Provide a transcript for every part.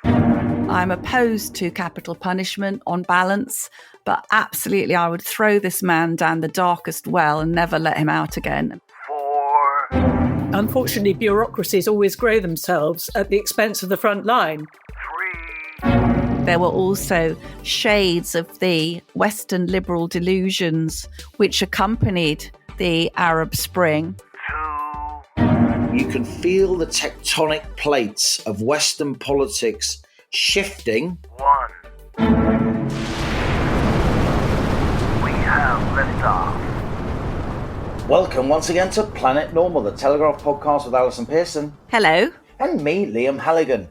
5. I'm opposed to capital punishment on balance, but absolutely I would throw this man down the darkest well and never let him out again. 4. Unfortunately, bureaucracies always grow themselves at the expense of the front line. 3. There were also shades of the Western liberal delusions which accompanied the Arab Spring. 2. You can feel the tectonic plates of Western politics shifting. 1. We have liftoff. Welcome once again to Planet Normal, the Telegraph podcast with Allison Pearson. Hello. And me, Liam Halligan.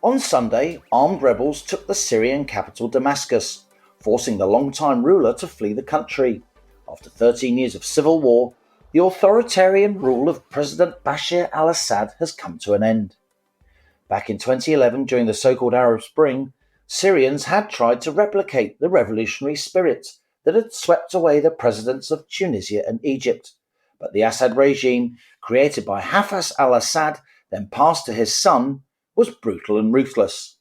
On Sunday, armed rebels took the Syrian capital Damascus, forcing the long-time ruler to flee the country. After 13 years of civil war, the authoritarian rule of President Bashar al-Assad has come to an end. Back in 2011, during the so-called Arab Spring, Syrians had tried to replicate the revolutionary spirit that had swept away the presidents of Tunisia and Egypt. But the Assad regime, created by Hafez al-Assad, then passed to his son, was brutal and ruthless.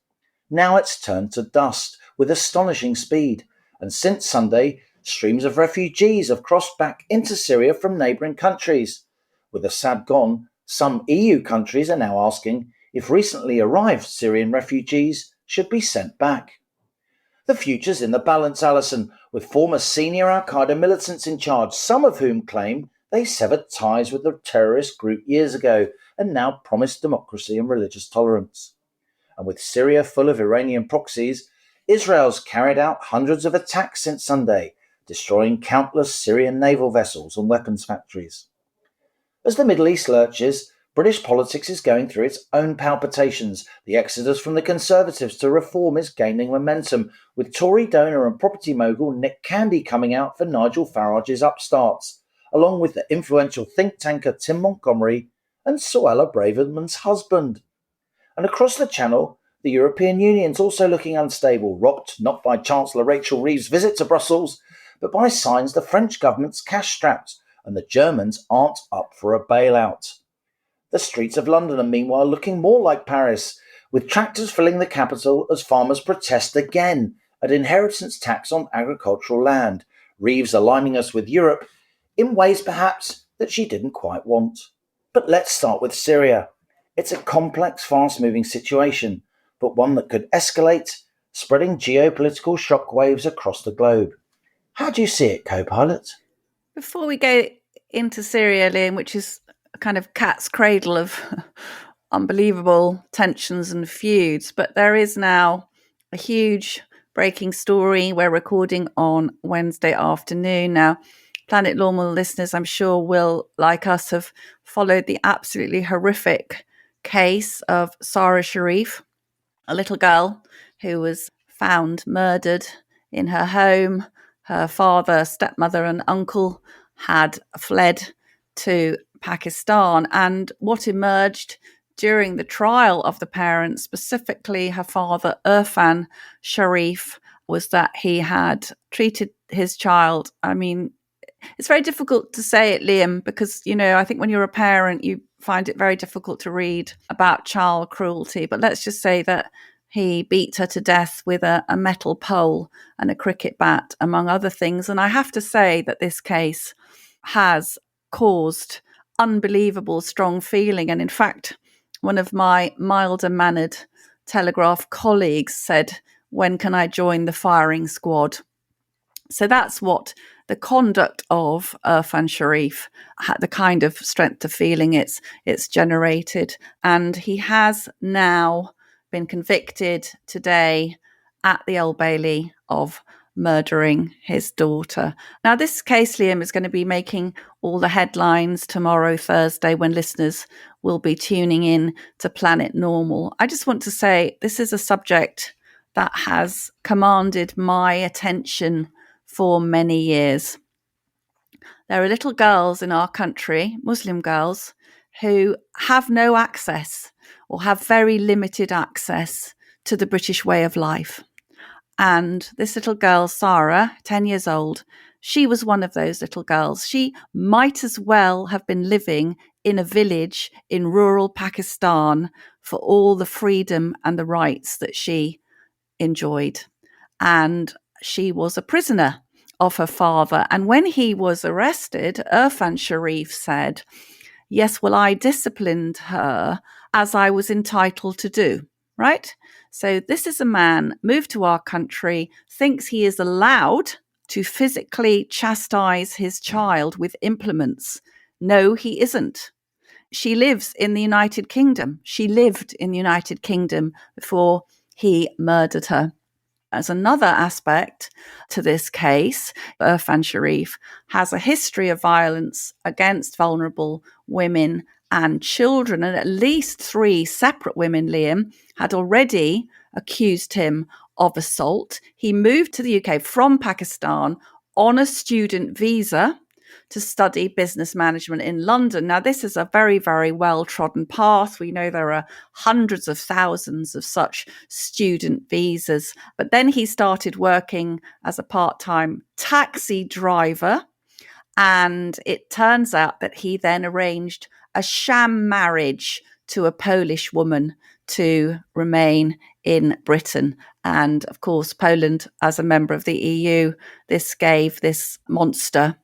Now it's turned to dust with astonishing speed, and since Sunday, streams of refugees have crossed back into Syria from neighbouring countries. With Assad gone, some EU countries are now asking if recently arrived Syrian refugees should be sent back. The future's in the balance, Allison, with former senior Al-Qaeda militants in charge, some of whom claim they severed ties with the terrorist group years ago and now promise democracy and religious tolerance. And with Syria full of Iranian proxies, Israel's carried out hundreds of attacks since Sunday, destroying countless Syrian naval vessels and weapons factories. As the Middle East lurches, British politics is going through its own palpitations. The exodus from the Conservatives to reform is gaining momentum, with Tory donor and property mogul Nick Candy coming out for Nigel Farage's upstarts, along with the influential think tanker Tim Montgomery and Suella Braverman's husband. And across the Channel, the European Union's also looking unstable, rocked not by Chancellor Rachel Reeves' visit to Brussels, but by signs the French government's cash-strapped and the Germans aren't up for a bailout. The streets of London are meanwhile looking more like Paris, with tractors filling the capital as farmers protest again at inheritance tax on agricultural land, Reeves aligning us with Europe in ways perhaps that she didn't quite want. But let's start with Syria. It's a complex, fast-moving situation, but one that could escalate, spreading geopolitical shockwaves across the globe. How do you see it, co-pilot? Before we go into Syria, Liam, which is a kind of cat's cradle of unbelievable tensions and feuds, but there is now a huge breaking story. We're recording on Wednesday afternoon. Now, Planet Normal listeners, I'm sure, will, like us, have followed the absolutely horrific case of Sara Sharif, a little girl who was found murdered in her home. Her father, stepmother and uncle had fled to Pakistan, and what emerged during the trial of the parents, specifically her father, Irfan Sharif, was that he had treated his child. I mean, it's very difficult to say it, Liam, because, you know, I think when you're a parent, you find it very difficult to read about child cruelty. But let's just say that he beat her to death with a metal pole and a cricket bat, among other things. And I have to say that this case has caused unbelievable strong feeling. And in fact, one of my milder-mannered Telegraph colleagues said, "When can I join the firing squad?" So that's what the conduct of Irfan Sharif had, the kind of strength of feeling it's generated. And he has now been convicted today at the Old Bailey of murdering his daughter. Now, this case, Liam, is going to be making all the headlines tomorrow, Thursday, when listeners will be tuning in to Planet Normal. I just want to say this is a subject that has commanded my attention for many years. There are little girls in our country, Muslim girls, who have no access or have very limited access to the British way of life. And this little girl, Sara, 10 years old, she was one of those little girls. She might as well have been living in a village in rural Pakistan for all the freedom and the rights that she enjoyed. And she was a prisoner of her father. And when he was arrested, Irfan Sharif said, yes, well, I disciplined her as I was entitled to do, right? So this is a man moved to our country, thinks he is allowed to physically chastise his child with implements. No, he isn't. She lives in the United Kingdom. She lived in the United Kingdom before he murdered her. As another aspect to this case, Irfan Sharif has a history of violence against vulnerable women and children, and at least 3 separate women, Liam, had already accused him of assault. He moved to the UK from Pakistan on a student visa to study business management in London. Now, this is a very, very well-trodden path. We know there are hundreds of thousands of such student visas. But then he started working as a part-time taxi driver. And it turns out that he then arranged a sham marriage to a Polish woman to remain in Britain. And of course, Poland, as a member of the EU, this gave this monster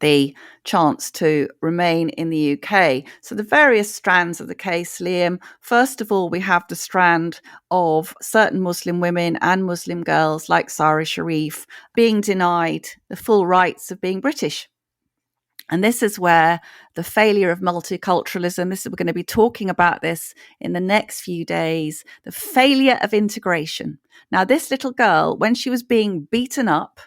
the chance to remain in the UK. So the various strands of the case, Liam, first of all, we have the strand of certain Muslim women and Muslim girls like Sara Sharif being denied the full rights of being British. And this is where the failure of multiculturalism, we're going to be talking about this in the next few days, the failure of integration. Now, this little girl, when she was being beaten up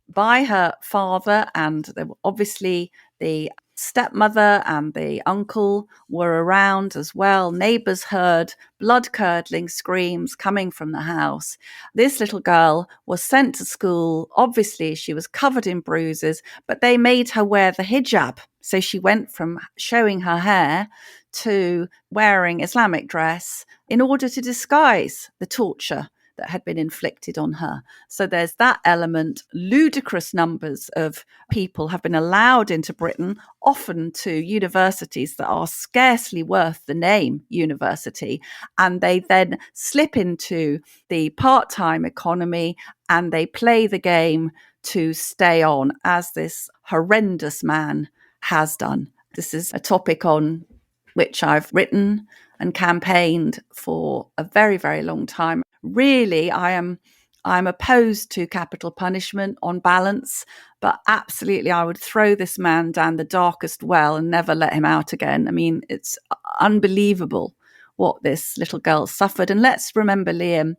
by her father, and obviously the stepmother and the uncle were around as well. Neighbours heard blood-curdling screams coming from the house. This little girl was sent to school. Obviously, she was covered in bruises, but they made her wear the hijab. So she went from showing her hair to wearing Islamic dress in order to disguise the torture that had been inflicted on her. So there's that element. Ludicrous numbers of people have been allowed into Britain, often to universities that are scarcely worth the name university. And they then slip into the part-time economy and they play the game to stay on, as this horrendous man has done. This is a topic on which I've written and campaigned for a very, very long time. Really, I'm opposed to capital punishment on balance, but absolutely I would throw this man down the darkest well and never let him out again. I mean, it's unbelievable what this little girl suffered. And let's remember, Liam,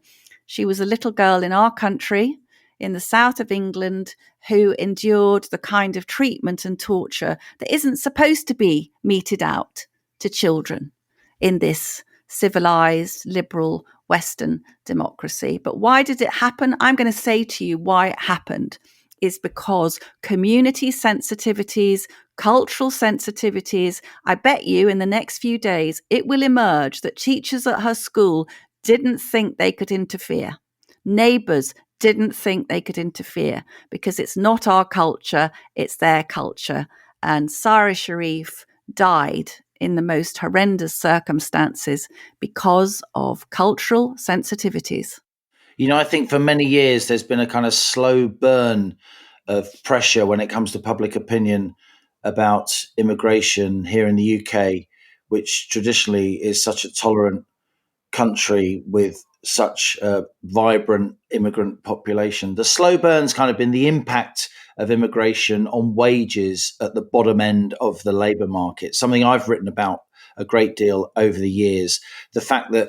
she was a little girl in our country, in the south of England, who endured the kind of treatment and torture that isn't supposed to be meted out to children in this civilized, liberal, Western democracy. But why did it happen? I'm going to say to you why it happened is because community sensitivities, cultural sensitivities, I bet you in the next few days, it will emerge that teachers at her school didn't think they could interfere. Neighbours didn't think they could interfere because it's not our culture, it's their culture. And Sara Sharif died in the most horrendous circumstances because of cultural sensitivities. You know, I think for many years there's been a kind of slow burn of pressure when it comes to public opinion about immigration here in the UK, which traditionally is such a tolerant country with such a vibrant immigrant population. The slow burn's kind of been the impact of immigration on wages at the bottom end of the labour market, something I've written about a great deal over the years. The fact that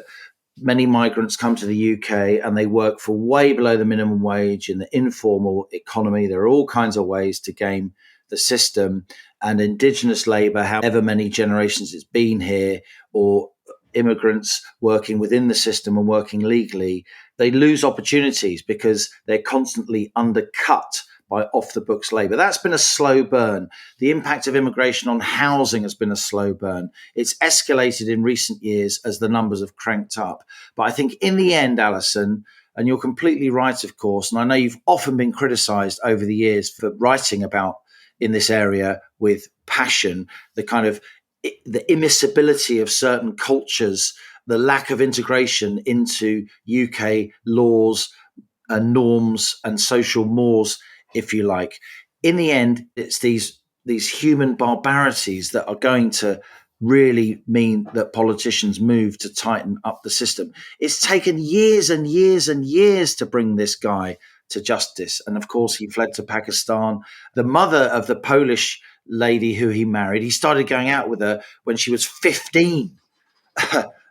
many migrants come to the UK and they work for way below the minimum wage in the informal economy. There are all kinds of ways to game the system, and indigenous labour, however many generations it's been here, or immigrants working within the system and working legally, they lose opportunities because they're constantly undercut by off-the-books labour. That's been a slow burn. The impact of immigration on housing has been a slow burn. It's escalated in recent years as the numbers have cranked up. But I think in the end, Alison, and you're completely right, of course, and I know you've often been criticised over the years for writing about in this area with passion, the kind of the immiscibility of certain cultures, the lack of integration into UK laws and norms and social mores, if you like. In the end, it's these human barbarities that are going to really mean that politicians move to tighten up the system. It's taken years and years and years to bring this guy to justice. And of course, he fled to Pakistan. The mother of the Polish lady who he married, he started going out with her when she was 15,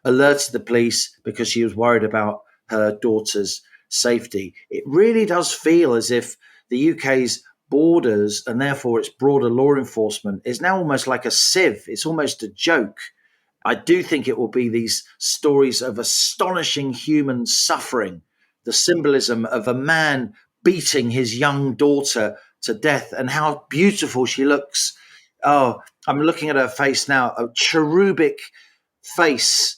alerted the police because she was worried about her daughter's safety. It really does feel as if the UK's borders and therefore its broader law enforcement is now almost like a sieve. It's almost a joke. I do think it will be these stories of astonishing human suffering, the symbolism of a man beating his young daughter to death and how beautiful she looks. Oh, I'm looking at her face now, a cherubic face,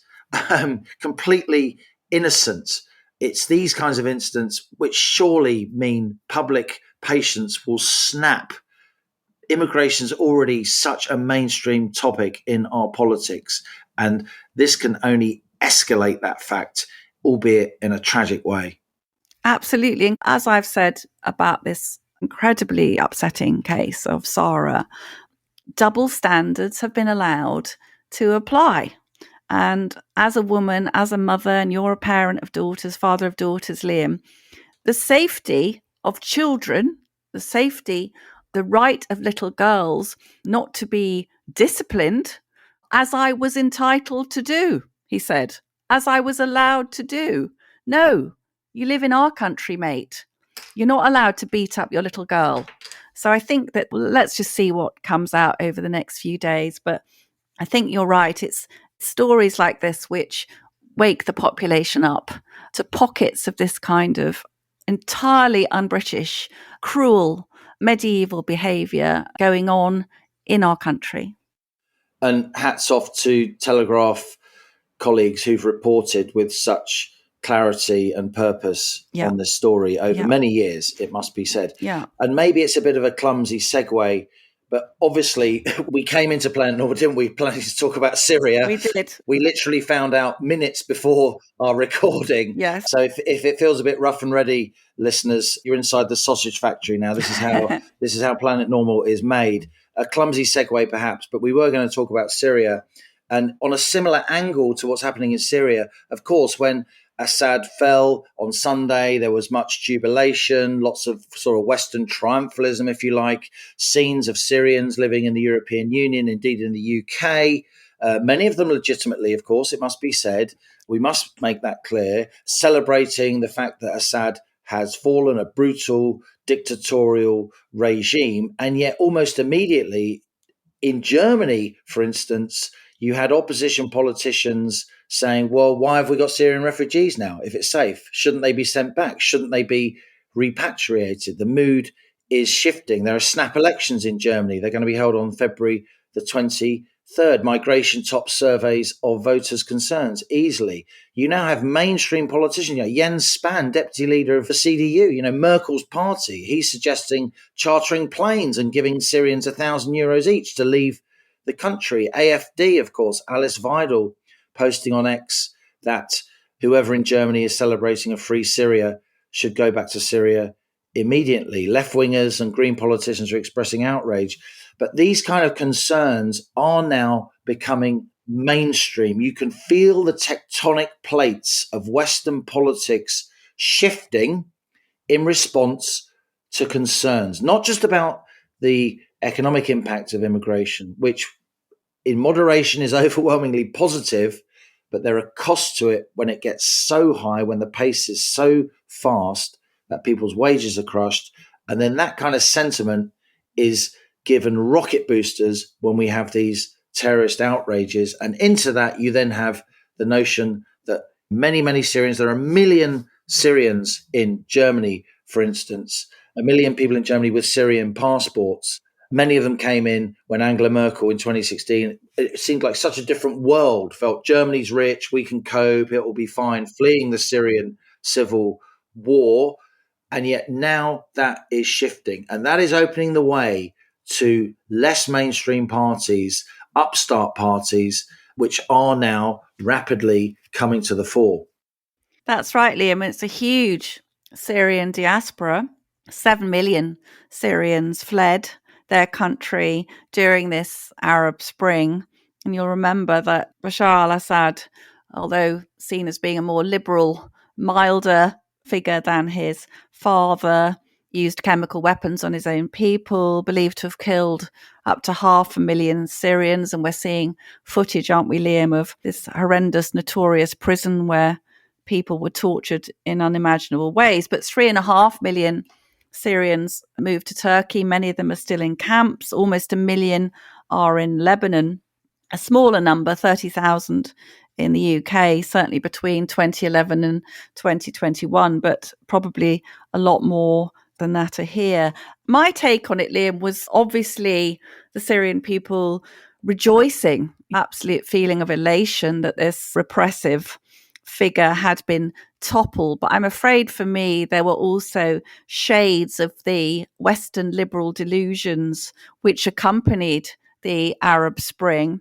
completely innocent. It's these kinds of incidents which surely mean public patience will snap. Immigration is already such a mainstream topic in our politics, and this can only escalate that fact, albeit in a tragic way. Absolutely. And as I've said about this incredibly upsetting case of Sara, double standards have been allowed to apply. And as a woman, as a mother, and you're a parent of daughters, father of daughters, Liam, the safety of children, the right of little girls not to be disciplined, as I was entitled to do, he said, as I was allowed to do. No, you live in our country, mate. You're not allowed to beat up your little girl. So I think that let's just see what comes out over the next few days. But I think you're right. It's stories like this which wake the population up to pockets of this kind of entirely un-British, cruel, medieval behaviour going on in our country. And hats off to Telegraph colleagues who've reported with such clarity and purpose on this story over many years, it must be said. Yeah. And maybe it's a bit of a clumsy segue, but obviously we came into Planet Normal, didn't we, planning to talk about Syria? We did. We literally found out minutes before our recording. Yes. So if it feels a bit rough and ready, listeners, you're inside the sausage factory now. This is how Planet Normal is made. A clumsy segue perhaps, but we were going to talk about Syria. And on a similar angle to what's happening in Syria, of course, when Assad fell on Sunday, there was much jubilation, lots of sort of Western triumphalism, if you like, scenes of Syrians living in the European Union, indeed in the UK, many of them legitimately, of course, it must be said. We must make that clear, celebrating the fact that Assad has fallen, a brutal dictatorial regime. And yet almost immediately in Germany, for instance, you had opposition politicians saying, well, why have we got Syrian refugees now? If it's safe, shouldn't they be sent back? Shouldn't they be repatriated? The mood is shifting. There are snap elections in Germany. They're going to be held on February the 23rd. Migration tops surveys of voters' concerns easily. You now have mainstream politicians, Jens Spahn, deputy leader of the CDU, Merkel's party. He's suggesting chartering planes and giving Syrians €1,000 each to leave the country. AfD, of course, Alice Weidel, posting on X that whoever in Germany is celebrating a free Syria should go back to Syria immediately. Left-wingers and Green politicians are expressing outrage. But these kind of concerns are now becoming mainstream. You can feel the tectonic plates of Western politics shifting in response to concerns, not just about the economic impact of immigration, which in moderation is overwhelmingly positive, but there are costs to it when it gets so high, when the pace is so fast that people's wages are crushed. And then that kind of sentiment is given rocket boosters when we have these terrorist outrages. And into that, you then have the notion that many, many Syrians, there are 1 million Syrians in Germany, for instance, 1 million people in Germany with Syrian passports. Many of them came in when Angela Merkel in 2016, it seemed like such a different world, felt Germany's rich, we can cope, it will be fine, fleeing the Syrian civil war. And yet now that is shifting, and that is opening the way to less mainstream parties upstart parties, which are now rapidly coming to the fore. That's right, Liam. It's a huge Syrian diaspora. 7 million Syrians fled their country during this Arab Spring. And you'll remember that Bashar al-Assad, although seen as being a more liberal, milder figure than his father, used chemical weapons on his own people, believed to have killed up to 500,000 Syrians. And we're seeing footage, aren't we, Liam, of this horrendous, notorious prison where people were tortured in unimaginable ways. But 3.5 million Syrians moved to Turkey. Many of them are still in camps. Almost 1 million are in Lebanon. A smaller number, 30,000 in the UK, certainly between 2011 and 2021, but probably a lot more than that are here. My take on it, Liam, was obviously the Syrian people rejoicing, absolute feeling of elation that this repressive figure had been toppled. But I'm afraid for me, there were also shades of the Western liberal delusions which accompanied the Arab Spring.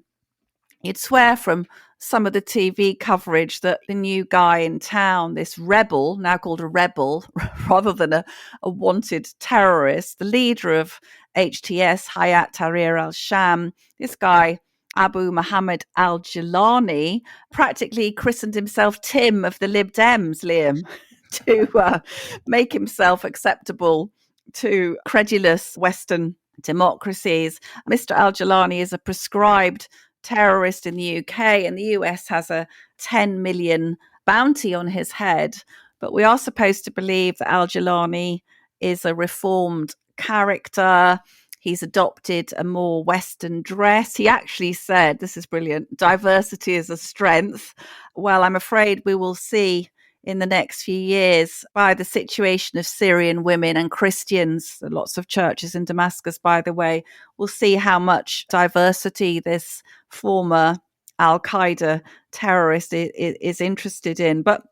You'd swear from some of the TV coverage that the new guy in town, this rebel, now called a rebel rather than a wanted terrorist, the leader of HTS, Hayat Tahrir al-Sham, this guy, Abu Muhammad al-Jilani, practically christened himself Tim of the Lib Dems, Liam, to make himself acceptable to credulous Western democracies. Mr. al-Jilani is a prescribed terrorist in the UK, and the US has a 10 million bounty on his head. But we are supposed to believe that al-Jilani is a reformed character. He's adopted a more Western dress. He actually said, this is brilliant, diversity is a strength. Well, I'm afraid we will see in the next few years by the situation of Syrian women and Christians, lots of churches in Damascus, by the way, we'll see how much diversity this former Al-Qaeda terrorist is interested in. But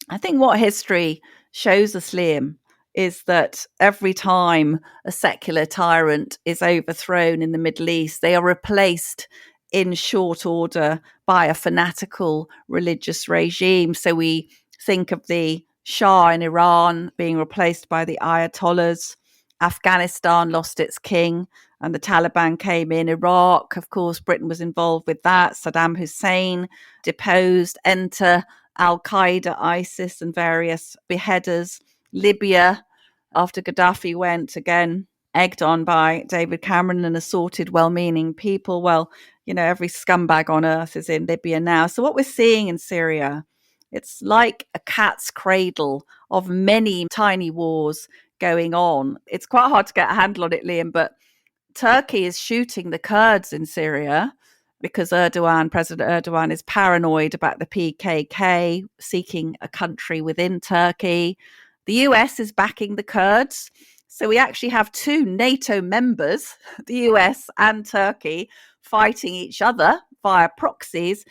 I think what history shows us, Liam, is that every time a secular tyrant is overthrown in the Middle East, they are replaced in short order by a fanatical religious regime. So we think of the Shah in Iran being replaced by the Ayatollahs. Afghanistan lost its king and the Taliban came in. Iraq, of course, Britain was involved with that. Saddam Hussein deposed. Enter Al-Qaeda, ISIS, and various beheaders. Libya, after Gaddafi went, again, egged on by David Cameron and assorted well-meaning people. Well, you know, every scumbag on earth is in Libya now. So what we're seeing in Syria, it's like a cat's cradle of many tiny wars going on. It's quite hard to get a handle on it, Liam, but Turkey is shooting the Kurds in Syria because President Erdogan is paranoid about the PKK seeking a country within Turkey. The US is backing the Kurds. So we actually have two NATO members, the US and Turkey, fighting each other via proxies.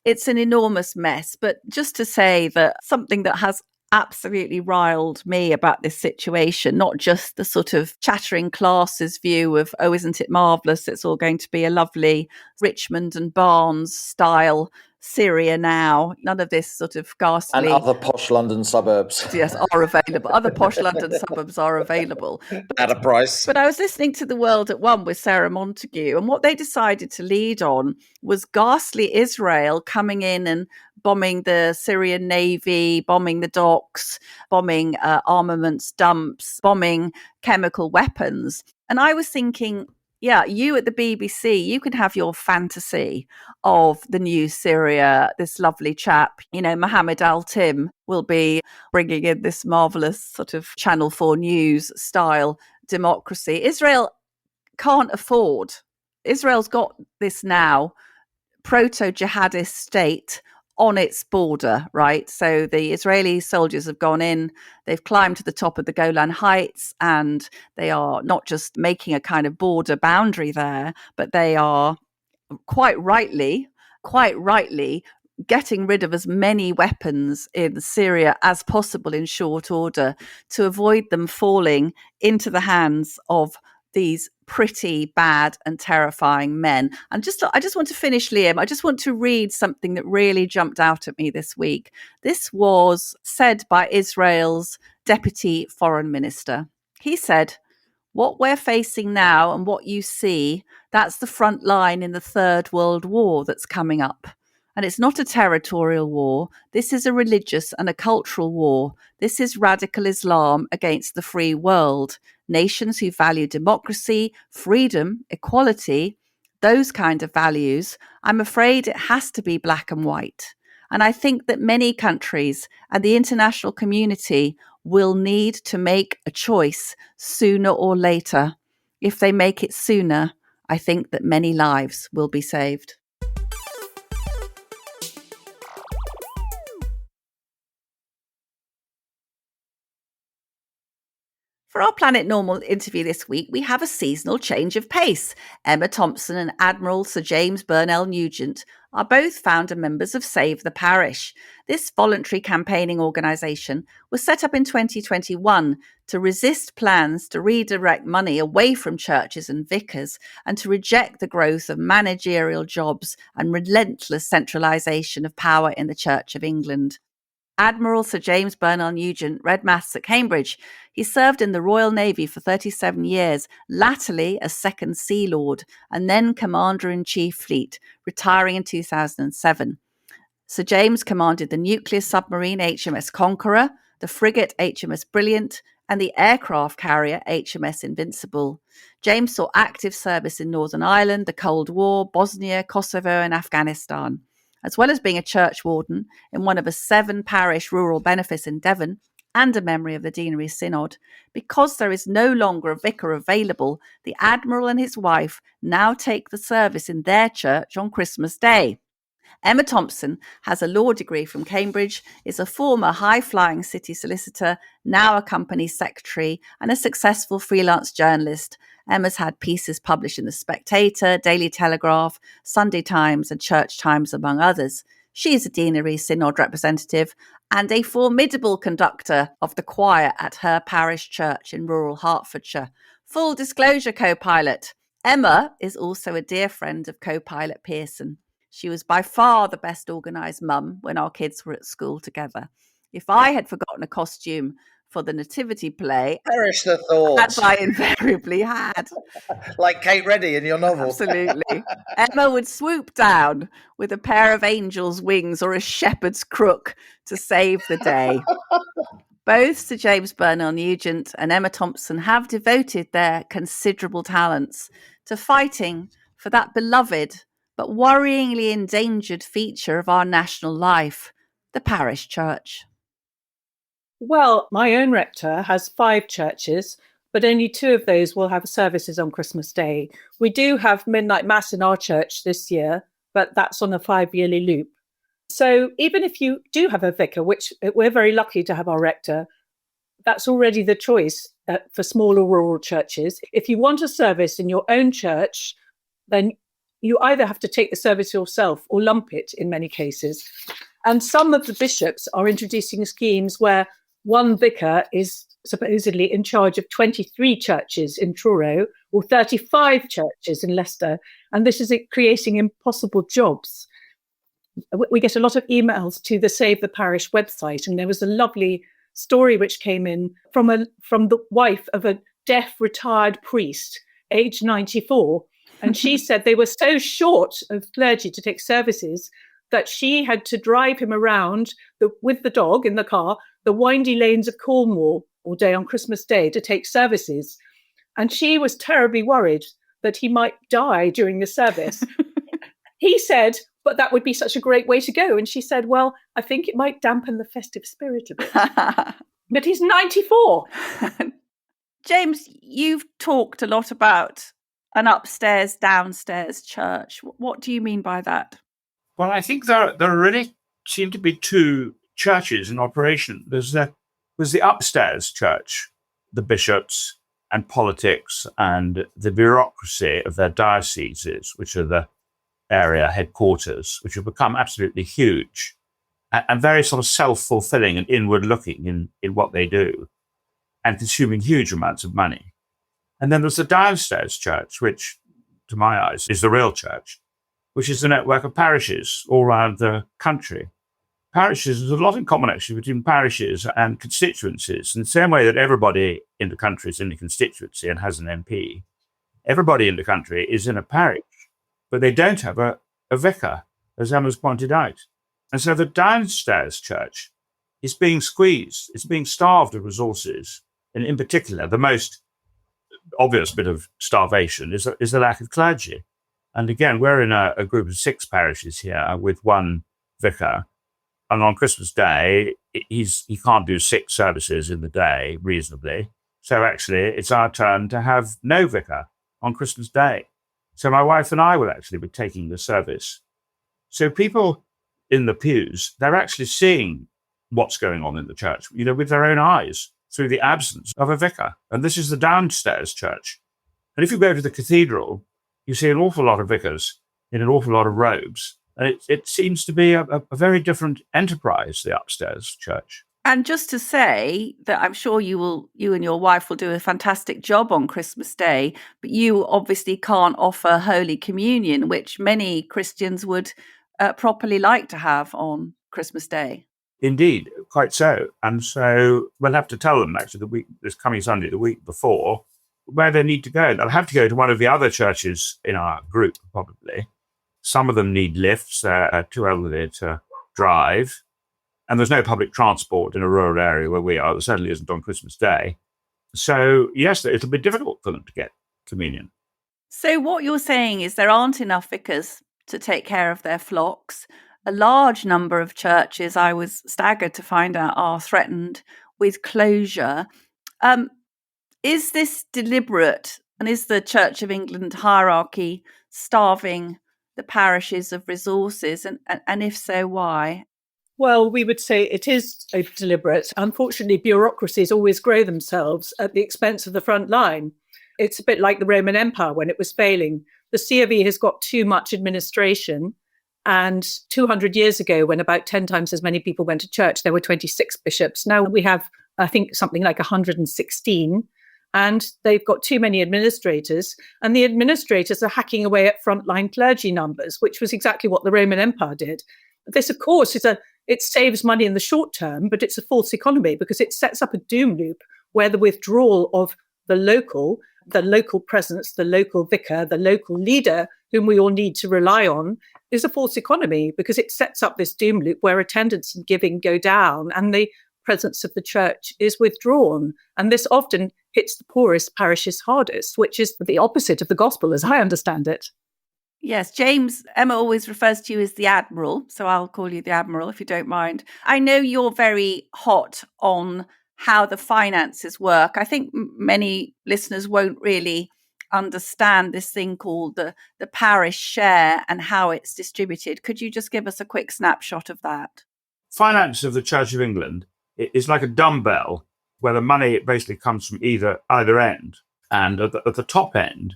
It's an enormous mess. But just to say that something that has absolutely riled me about this situation, not just the sort of chattering classes view of, oh, isn't it marvellous? It's all going to be a lovely Richmond and Barnes style Syria now. None of this sort of ghastly... And other posh London suburbs. Yes, are available. Other posh London suburbs are available. At a price. But I was listening to The World at One with Sarah Montague, and what they decided to lead on was ghastly Israel coming in and bombing the Syrian Navy, bombing the docks, bombing armaments dumps, bombing chemical weapons. And I was thinking, yeah, you at the BBC, you can have your fantasy of the new Syria, this lovely chap, you know, Mohammed Al-Tim will be bringing in this marvellous sort of Channel 4 News style democracy. Israel can't afford. Israel's got this now proto-jihadist state on its border, right? So the Israeli soldiers have gone in, they've climbed to the top of the Golan Heights, and they are not just making a kind of border boundary there, but they are quite rightly getting rid of as many weapons in Syria as possible in short order to avoid them falling into the hands of these pretty bad and terrifying men. And I just want to finish, Liam. I just want to read something that really jumped out at me this week. This was said by Israel's Deputy Foreign Minister. He said, "What we're facing now and what you see, that's the front line in the Third World War that's coming up. And it's not a territorial war. This is a religious and a cultural war. This is radical Islam against the free world. Nations who value democracy, freedom, equality, those kind of values, I'm afraid it has to be black and white. And I think that many countries and the international community will need to make a choice sooner or later. If they make it sooner, I think that many lives will be saved." For our Planet Normal interview this week, we have a seasonal change of pace. Emma Thompson and Admiral Sir James Burnell-Nugent are both founder members of Save the Parish. This voluntary campaigning organisation was set up in 2021 to resist plans to redirect money away from churches and vicars and to reject the growth of managerial jobs and relentless centralisation of power in the Church of England. Admiral Sir James Burnell-Nugent read maths at Cambridge. He served in the Royal Navy for 37 years, latterly as Second Sea Lord and then Commander-in-Chief Fleet, retiring in 2007. Sir James commanded the nuclear submarine HMS Conqueror, the frigate HMS Brilliant, and the aircraft carrier HMS Invincible. James saw active service in Northern Ireland, the Cold War, Bosnia, Kosovo, and Afghanistan. As well as being a church warden in one of a 7-parish rural benefice in Devon and a memory of the Deanery Synod, because there is no longer a vicar available, the Admiral and his wife now take the service in their church on Christmas Day. Emma Thompson has a law degree from Cambridge, is a former high-flying city solicitor, now a company secretary, and a successful freelance journalist. Emma's had pieces published in The Spectator, Daily Telegraph, Sunday Times, and Church Times, among others. She is a Deanery Synod representative and a formidable conductor of the choir at her parish church in rural Hertfordshire. Full disclosure, co-pilot. Emma is also a dear friend of co-pilot Pearson. She was by far the best organised mum when our kids were at school together. If I had forgotten a costume for the nativity play, Perish the thoughts. as I invariably had. Like Kate Reddy in your novel. Absolutely. Emma would swoop down with a pair of angel's wings or a shepherd's crook to save the day. Both Sir James Burnell-Nugent and Emma Thompson have devoted their considerable talents to fighting for that beloved but worryingly endangered feature of our national life, the parish church. Well, my own rector has 5 churches, but only 2 of those will have services on Christmas Day. We do have midnight mass in our church this year, but that's on a 5-yearly loop. So even if you do have a vicar, which we're very lucky to have our rector, that's already the choice for smaller rural churches. If you want a service in your own church, then you either have to take the service yourself or lump it in many cases. And some of the bishops are introducing schemes where one vicar is supposedly in charge of 23 churches in Truro or 35 churches in Leicester. And this is creating impossible jobs. We get a lot of emails to the Save the Parish website, and there was a lovely story which came in from the wife of a deaf retired priest, aged 94. And she said they were so short of clergy to take services that she had to drive him around with the dog in the car, the windy lanes of Cornwall all day on Christmas Day to take services. And she was terribly worried that he might die during the service. He said, but that would be such a great way to go. And she said, well, I think it might dampen the festive spirit a bit. But he's 94. James, you've talked a lot about an upstairs, downstairs church. What do you mean by that? Well, I think there really seem to be 2 churches in operation. There's the upstairs church, the bishops and politics and the bureaucracy of their dioceses, which are the area headquarters, which have become absolutely huge and very sort of self-fulfilling and inward-looking in what they do and consuming huge amounts of money. And then there's the downstairs church, which, to my eyes, is the real church, which is the network of parishes all around the country. Parishes, there's a lot in common actually between parishes and constituencies. In the same way that everybody in the country is in a constituency and has an MP, everybody in the country is in a parish, but they don't have a vicar, as Emma's pointed out. And so the downstairs church is being squeezed, it's being starved of resources. And in particular, the most obvious bit of starvation is the lack of clergy. And again, we're in a group of 6 parishes here with one vicar. And on Christmas Day, he can't do 6 services in the day reasonably. So actually, it's our turn to have no vicar on Christmas Day. So my wife and I will actually be taking the service. So people in the pews, they're actually seeing what's going on in the church, with their own eyes through the absence of a vicar. And this is the downstairs church. And if you go to the cathedral, you see an awful lot of vicars in an awful lot of robes. And it seems to be a very different enterprise, the upstairs church. And just to say that I'm sure you and your wife will do a fantastic job on Christmas Day, but you obviously can't offer Holy Communion, which many Christians would properly like to have on Christmas Day. Indeed, quite so. And so we'll have to tell them actually this coming Sunday, the week before, where they need to go. They'll have to go to one of the other churches in our group, probably. Some of them need lifts, they're too elderly to drive. And there's no public transport in a rural area where we are. There certainly isn't on Christmas Day. So, yes, it'll be difficult for them to get communion. So what you're saying is there aren't enough vicars to take care of their flocks. A large number of churches, I was staggered to find out, are threatened with closure. Is this deliberate? And is the Church of England hierarchy starving the parishes of resources? And if so, why? Well, we would say it is deliberate. Unfortunately, bureaucracies always grow themselves at the expense of the front line. It's a bit like the Roman Empire when it was failing. The C of E has got too much administration. And 200 years ago, when about 10 times as many people went to church, there were 26 bishops. Now we have, I think, something like 116. And they've got too many administrators. And the administrators are hacking away at frontline clergy numbers, which was exactly what the Roman Empire did. This, of course, it saves money in the short term, but it's a false economy because it sets up a doom loop where the withdrawal of the local presence, the local vicar, the local leader, whom we all need to rely on, is a false economy because it sets up this doom loop where attendance and giving go down and the presence of the church is withdrawn. And this often hits the poorest parishes hardest, which is the opposite of the gospel, as I understand it. Yes, James, Emma always refers to you as the Admiral, so I'll call you the Admiral if you don't mind. I know you're very hot on how the finances work. I think many listeners won't really understand this thing called the parish share and how it's distributed. Could you just give us a quick snapshot of that? Finance of the Church of England is like a dumbbell where the money basically comes from either end. And at the top end,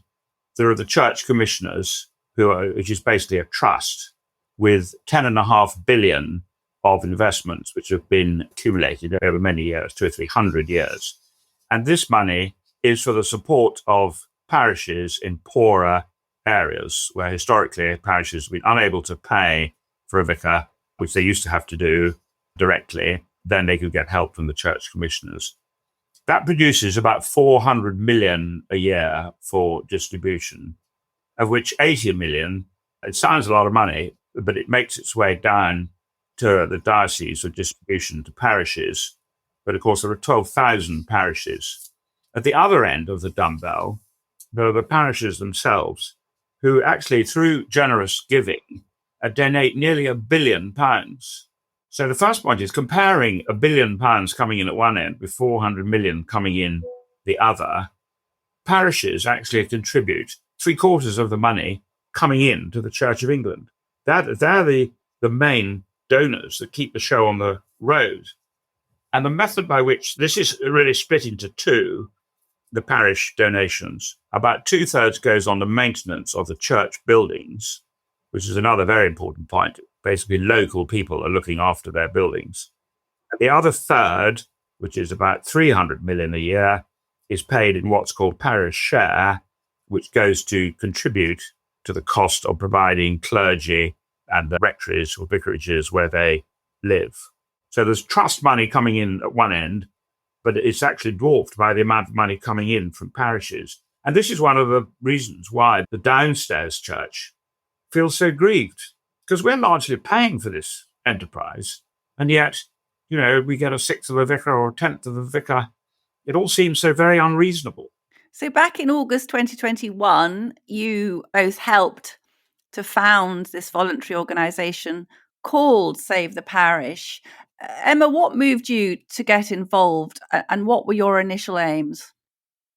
there are the church commissioners, which is basically a trust with 10.5 billion of investments which have been accumulated over many years, 200 or 300 years. And this money is for the support of parishes in poorer areas where historically parishes have been unable to pay for a vicar, which they used to have to do directly. Then they could get help from the church commissioners. That produces about 400 million a year for distribution, of which 80 million, it sounds a lot of money, but it makes its way down to the diocese for distribution to parishes. But of course, there are 12,000 parishes. At the other end of the dumbbell, there are the parishes themselves, who actually, through generous giving, donate nearly £1 billion. So the first point is comparing £1 billion coming in at one end with 400 million coming in the other. Parishes actually contribute 3/4 of the money coming in to the Church of England. They're the main donors that keep the show on the road. And the method by which this is really split into two, the parish donations, about 2/3 goes on the maintenance of the church buildings, which is another very important point. Basically, local people are looking after their buildings. And the other third, which is about 300 million a year, is paid in what's called parish share, which goes to contribute to the cost of providing clergy and the rectories or vicarages where they live. So there's trust money coming in at one end, but it's actually dwarfed by the amount of money coming in from parishes. And this is one of the reasons why the downstairs church feels so grieved, because we're largely paying for this enterprise. And yet, we get a sixth of a vicar or a tenth of a vicar. It all seems so very unreasonable. So back in August 2021, you both helped to found this voluntary organisation called Save the Parish. Emma, what moved you to get involved and what were your initial aims?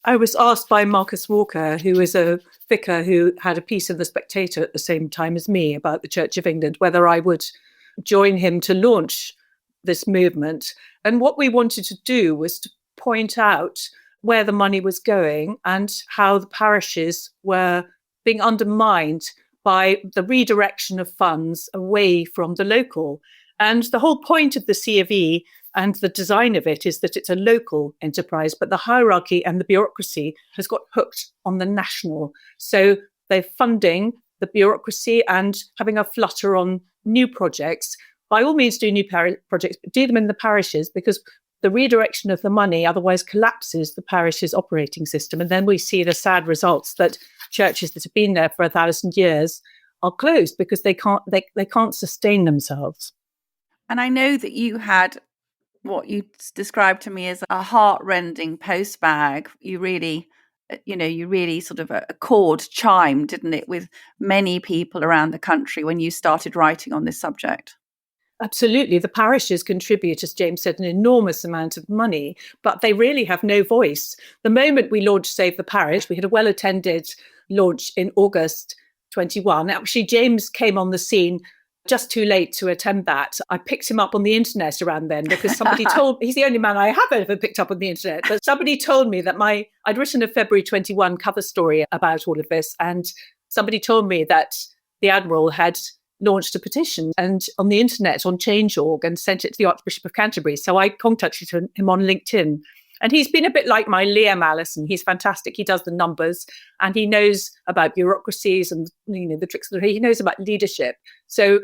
I was asked by Marcus Walker, who is a vicar who had a piece in The Spectator at the same time as me about the Church of England, whether I would join him to launch this movement. And what we wanted to do was to point out where the money was going and how the parishes were being undermined by the redirection of funds away from the local. And the whole point of the C of E and the design of it is that it's a local enterprise, but the hierarchy and the bureaucracy has got hooked on the national. So they're funding the bureaucracy and having a flutter on new projects. By all means, do new projects, but do them in the parishes, because the redirection of the money otherwise collapses the parish's operating system. And then we see the sad results that churches that have been there for 1,000 years are closed because they can't sustain themselves. And I know that you had what you described to me as a heart-rending postbag. You really sort of a chord chimed, didn't it, with many people around the country when you started writing on this subject? Absolutely. The parishes contribute, as James said, an enormous amount of money, but they really have no voice. The moment we launched Save the Parish, we had a well-attended launch in August 21. Actually, James came on the scene just too late to attend that. I picked him up on the internet around then because somebody told me, he's the only man I have ever picked up on the internet, but somebody told me that I'd written a February 21 cover story about all of this. And somebody told me that the Admiral had launched a petition and on the internet on Change.org and sent it to the Archbishop of Canterbury. So I contacted him on LinkedIn. And he's been a bit like my Liam, Allison. He's fantastic. He does the numbers and he knows about bureaucracies and the tricks. He knows about leadership. So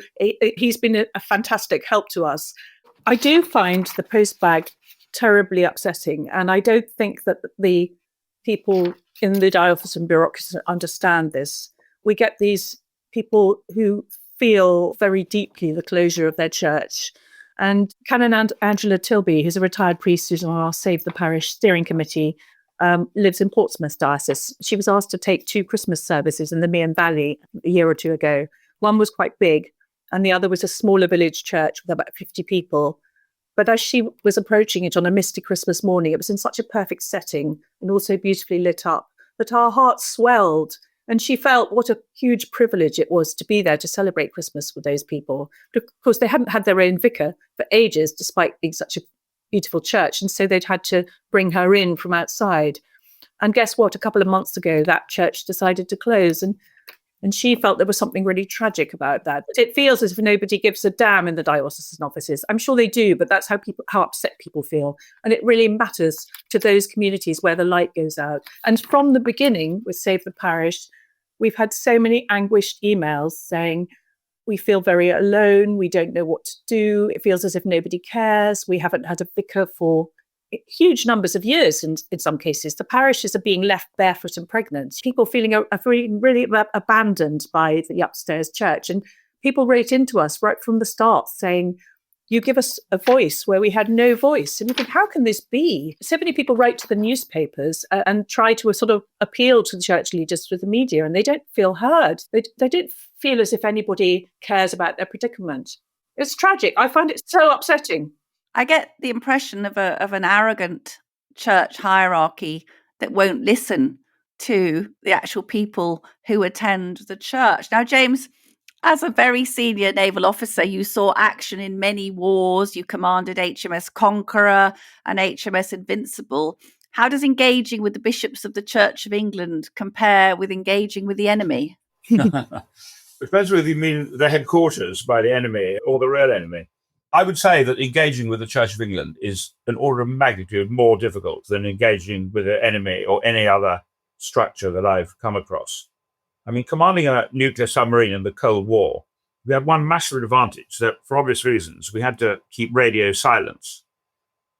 he's been a fantastic help to us. I do find the postbag terribly upsetting. And I don't think that the people in the diocesan bureaucracy understand this. We get these people who feel very deeply the closure of their church. And Canon Angela Tilby, who's a retired priest who's on our Save the Parish steering committee, lives in Portsmouth Diocese. She was asked to take 2 Christmas services in the Meon Valley a year or 2 ago. One was quite big, and the other was a smaller village church with about 50 people. But as she was approaching it on a misty Christmas morning, it was in such a perfect setting and also beautifully lit up that our hearts swelled. And she felt what a huge privilege it was to be there to celebrate Christmas with those people. But of course, they hadn't had their own vicar for ages, despite being such a beautiful church. And so they'd had to bring her in from outside. And guess what? A couple of months ago, that church decided to close. And she felt there was something really tragic about that. It feels as if nobody gives a damn in the diocesan offices. I'm sure they do, but that's how upset people feel. And it really matters to those communities where the light goes out. And from the beginning with Save the Parish, we've had so many anguished emails saying, we feel very alone, we don't know what to do, it feels as if nobody cares, we haven't had a vicar for huge numbers of years in some cases. The parishes are being left barefoot and pregnant. People feeling really abandoned by the upstairs church. And people wrote into us right from the start saying, you give us a voice where we had no voice. And you think, how can this be? So many people write to the newspapers and try to sort of appeal to the church leaders through the media, and they don't feel heard. They don't feel as if anybody cares about their predicament. It's tragic. I find it so upsetting. I get the impression of an arrogant church hierarchy that won't listen to the actual people who attend the church. Now, James, as a very senior naval officer, you saw action in many wars. You commanded HMS Conqueror and HMS Invincible. How does engaging with the bishops of the Church of England compare with engaging with the enemy? It depends whether you mean the headquarters by the enemy or the real enemy. I would say that engaging with the Church of England is an order of magnitude more difficult than engaging with an enemy or any other structure that I've come across. I mean, commanding a nuclear submarine in the Cold War, we had one massive advantage that, for obvious reasons, we had to keep radio silence.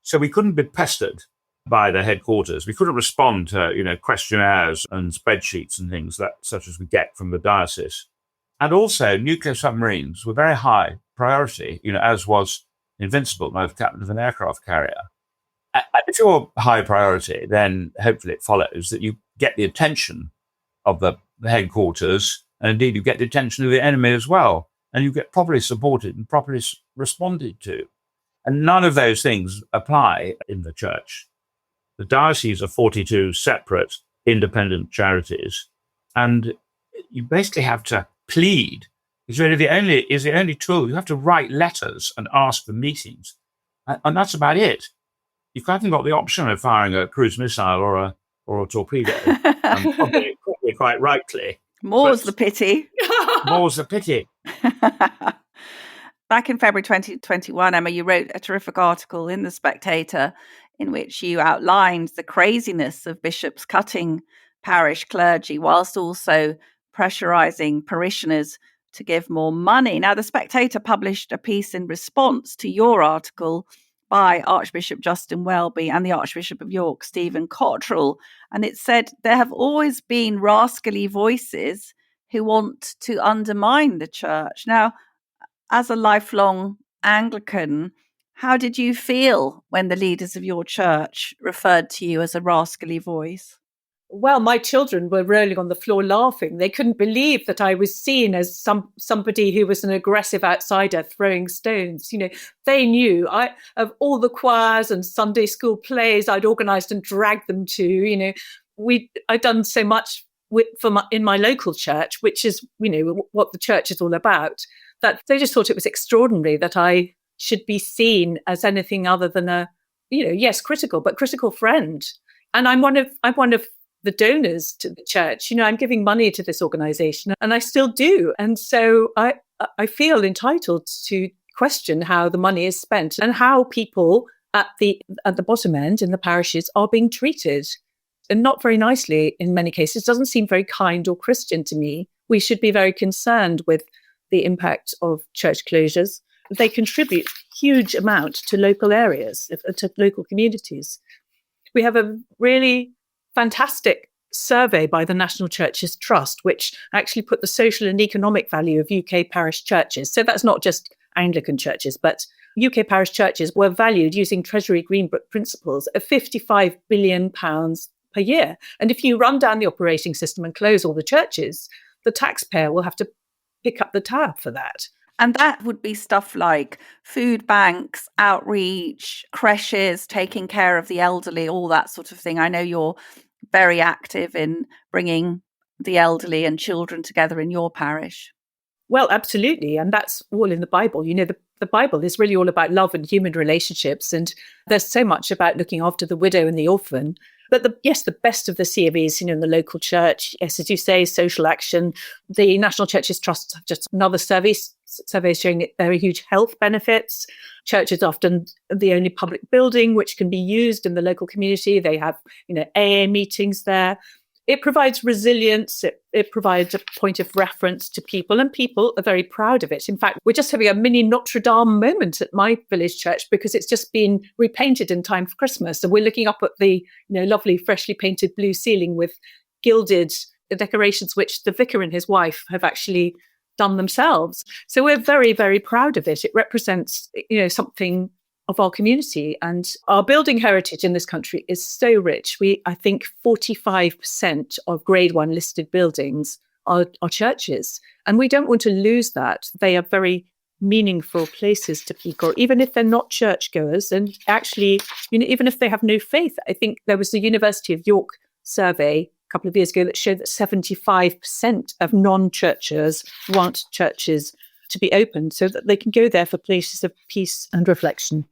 So we couldn't be pestered by the headquarters. We couldn't respond to, questionnaires and spreadsheets and things such as we get from the diocese. And also, nuclear submarines were very high priority, as was Invincible, I was captain of an aircraft carrier. And if you're high priority, then hopefully it follows that you get the attention of the headquarters, and indeed you get the attention of the enemy as well, and you get properly supported and properly responded to. And none of those things apply in the church. The diocese are 42 separate independent charities, and you basically have to plead. It's really the only tool. You have to write letters and ask for meetings, and that's about it. You haven't got the option of firing a cruise missile or a torpedo, probably quite rightly. More's the pity. More's the pity. Back in February 2021, Emma, you wrote a terrific article in The Spectator in which you outlined the craziness of bishops cutting parish clergy whilst also pressurising parishioners to give more money. Now, The Spectator published a piece in response to your article by Archbishop Justin Welby and the Archbishop of York, Stephen Cottrell. And it said, there have always been rascally voices who want to undermine the church. Now, as a lifelong Anglican, how did you feel when the leaders of your church referred to you as a rascally voice? Well, my children were rolling on the floor laughing. They couldn't believe that I was seen as somebody who was an aggressive outsider throwing stones. They knew of all the choirs and Sunday school plays I'd organised and dragged them to. I'd done so much in my local church, which is what the church is all about. That they just thought it was extraordinary that I should be seen as anything other than a, critical friend. And I'm one of the donors to the church. I'm giving money to this organisation, and I still do. And so I feel entitled to question how the money is spent and how people at the bottom end in the parishes are being treated, and not very nicely in many cases. It doesn't seem very kind or Christian to me. We should be very concerned with the impact of church closures. They contribute huge amount to local areas, to local communities. We have a really fantastic survey by the National Churches Trust, which actually put the social and economic value of UK parish churches. So that's not just Anglican churches, but UK parish churches were valued using Treasury Green Book principles of £55 billion per year. And if you run down the operating system and close all the churches, the taxpayer will have to pick up the tab for that. And that would be stuff like food banks, outreach, creches, taking care of the elderly, all that sort of thing. I know you're very active in bringing the elderly and children together in your parish. Well, absolutely. And that's all in the Bible. The Bible is really all about love and human relationships. And there's so much about looking after the widow and the orphan. But the best of the CVs, in the local church, yes, as you say, social action. The National Churches Trust have just another survey showing that there are huge health benefits. Church is often the only public building which can be used in the local community. They have, AA meetings there. It provides resilience. It provides a point of reference to people, and people are very proud of it. In fact, we're just having a mini Notre Dame moment at my village church because it's just been repainted in time for Christmas. And we're looking up at the lovely freshly painted blue ceiling with gilded decorations, which the vicar and his wife have actually done themselves. So we're very, very proud of it. It represents, something of our community, and our building heritage in this country is so rich. I think 45% of grade 1 listed buildings are churches, and we don't want to lose that. They are very meaningful places to people, even if they're not churchgoers, and actually, even if they have no faith. I think there was the University of York survey a couple of years ago that showed that 75% of non-churchers want churches to be open so that they can go there for places of peace and reflection.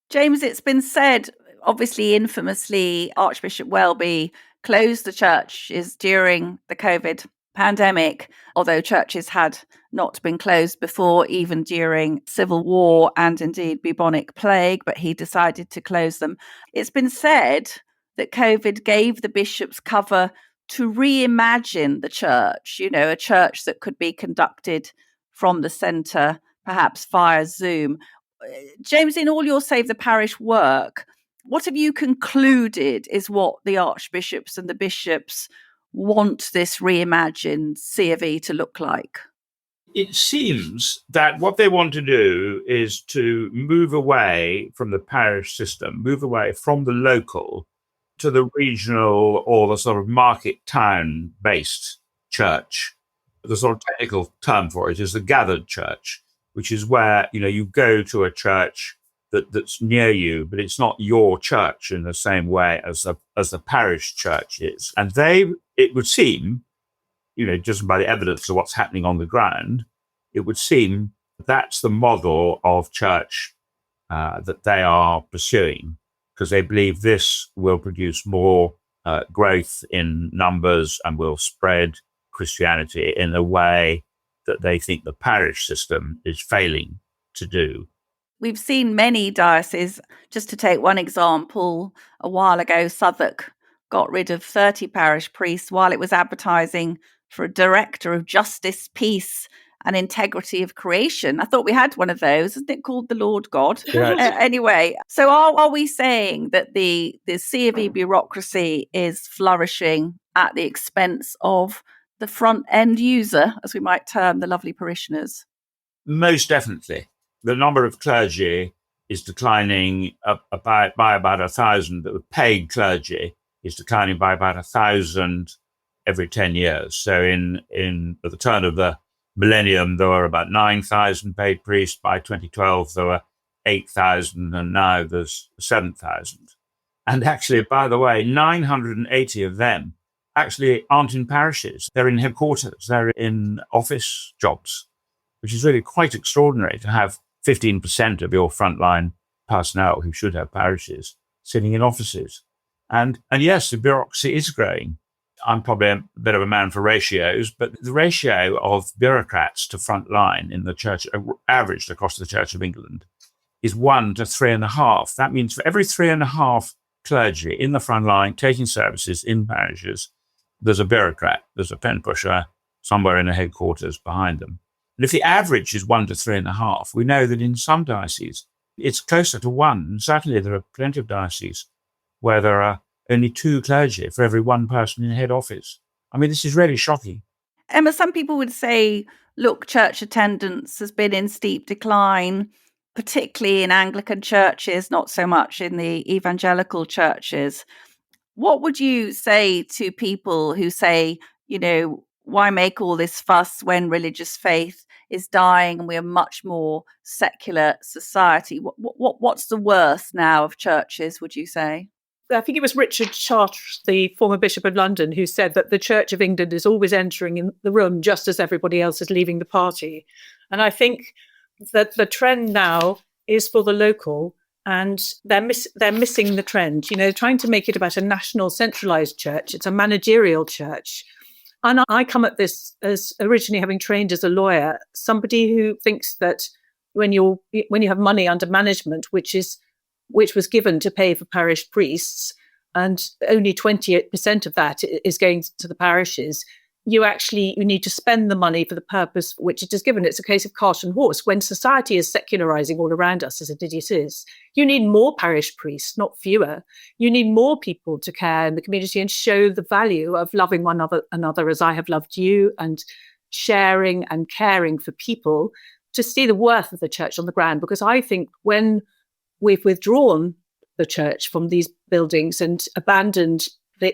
James, it's been said, obviously infamously, Archbishop Welby closed the churches during the COVID pandemic, although churches had not been closed before, even during civil war and indeed bubonic plague, but he decided to close them. It's been said that COVID gave the bishops cover to reimagine the church, a church that could be conducted from the centre, perhaps via Zoom. James, in all your Save the Parish work, what have you concluded is what the archbishops and the bishops want this reimagined C of E to look like? It seems that what they want to do is to move away from the parish system, move away from the local to the regional or the sort of market town-based church. The sort of technical term for it is the gathered church, which is where, you go to a church that's near you, but it's not your church in the same way as the parish church is. And it would seem, just by the evidence of what's happening on the ground, it would seem that's the model of church that they are pursuing, because they believe this will produce more growth in numbers and will spread Christianity in a way that they think the parish system is failing to do. We've seen many dioceses, just to take one example, a while ago, Southwark got rid of 30 parish priests while it was advertising for a director of justice, peace and integrity of creation. I thought we had one of those, isn't it called the Lord God? Yes. Anyway, so are we saying that the C of E bureaucracy is flourishing at the expense of the front end user, as we might term the lovely parishioners? Most definitely. The number of clergy is declining by about 1,000. The paid clergy is declining by about 1,000 every 10 years. So at the turn of the millennium, there were about 9,000 paid priests. By 2012, there were 8,000, and now there's 7,000. And actually, by the way, 980 of them actually aren't in parishes. They're in headquarters. They're in office jobs, which is really quite extraordinary to have 15% of your frontline personnel who should have parishes sitting in offices. And yes, the bureaucracy is growing. I'm probably a bit of a man for ratios, but the ratio of bureaucrats to frontline in the church, averaged across the Church of England, is 1 to 3.5. That means for every 3.5 clergy in the front line taking services in parishes, there's a bureaucrat, there's a pen pusher somewhere in the headquarters behind them. And if the average is 1 to 3.5, we know that in some dioceses, it's closer to 1. And certainly there are plenty of dioceses where there are only 2 clergy for every 1 person in head office. I mean, this is really shocking. Emma, some people would say, look, church attendance has been in steep decline, particularly in Anglican churches, not so much in the evangelical churches. What would you say to people who say, why make all this fuss when religious faith is dying and we are much more secular society? What's the worst now of churches, would you say? I think it was Richard Chartres, the former Bishop of London, who said that the Church of England is always entering in the room just as everybody else is leaving the party. And I think that the trend now is for the local, and they're missing the trend. Trying to make it about a national centralised church. It's a managerial church. And I come at this as originally having trained as a lawyer, somebody who thinks that when you have money under management, which was given to pay for parish priests, and only 28% of that is going to the parishes, you need to spend the money for the purpose for which it is given. It's a case of cart and horse. When society is secularizing all around us, as indeed it is, you need more parish priests, not fewer. You need more people to care in the community and show the value of loving one another as I have loved you, and sharing and caring for people, to see the worth of the church on the ground. Because I think when we've withdrawn the church from these buildings and abandoned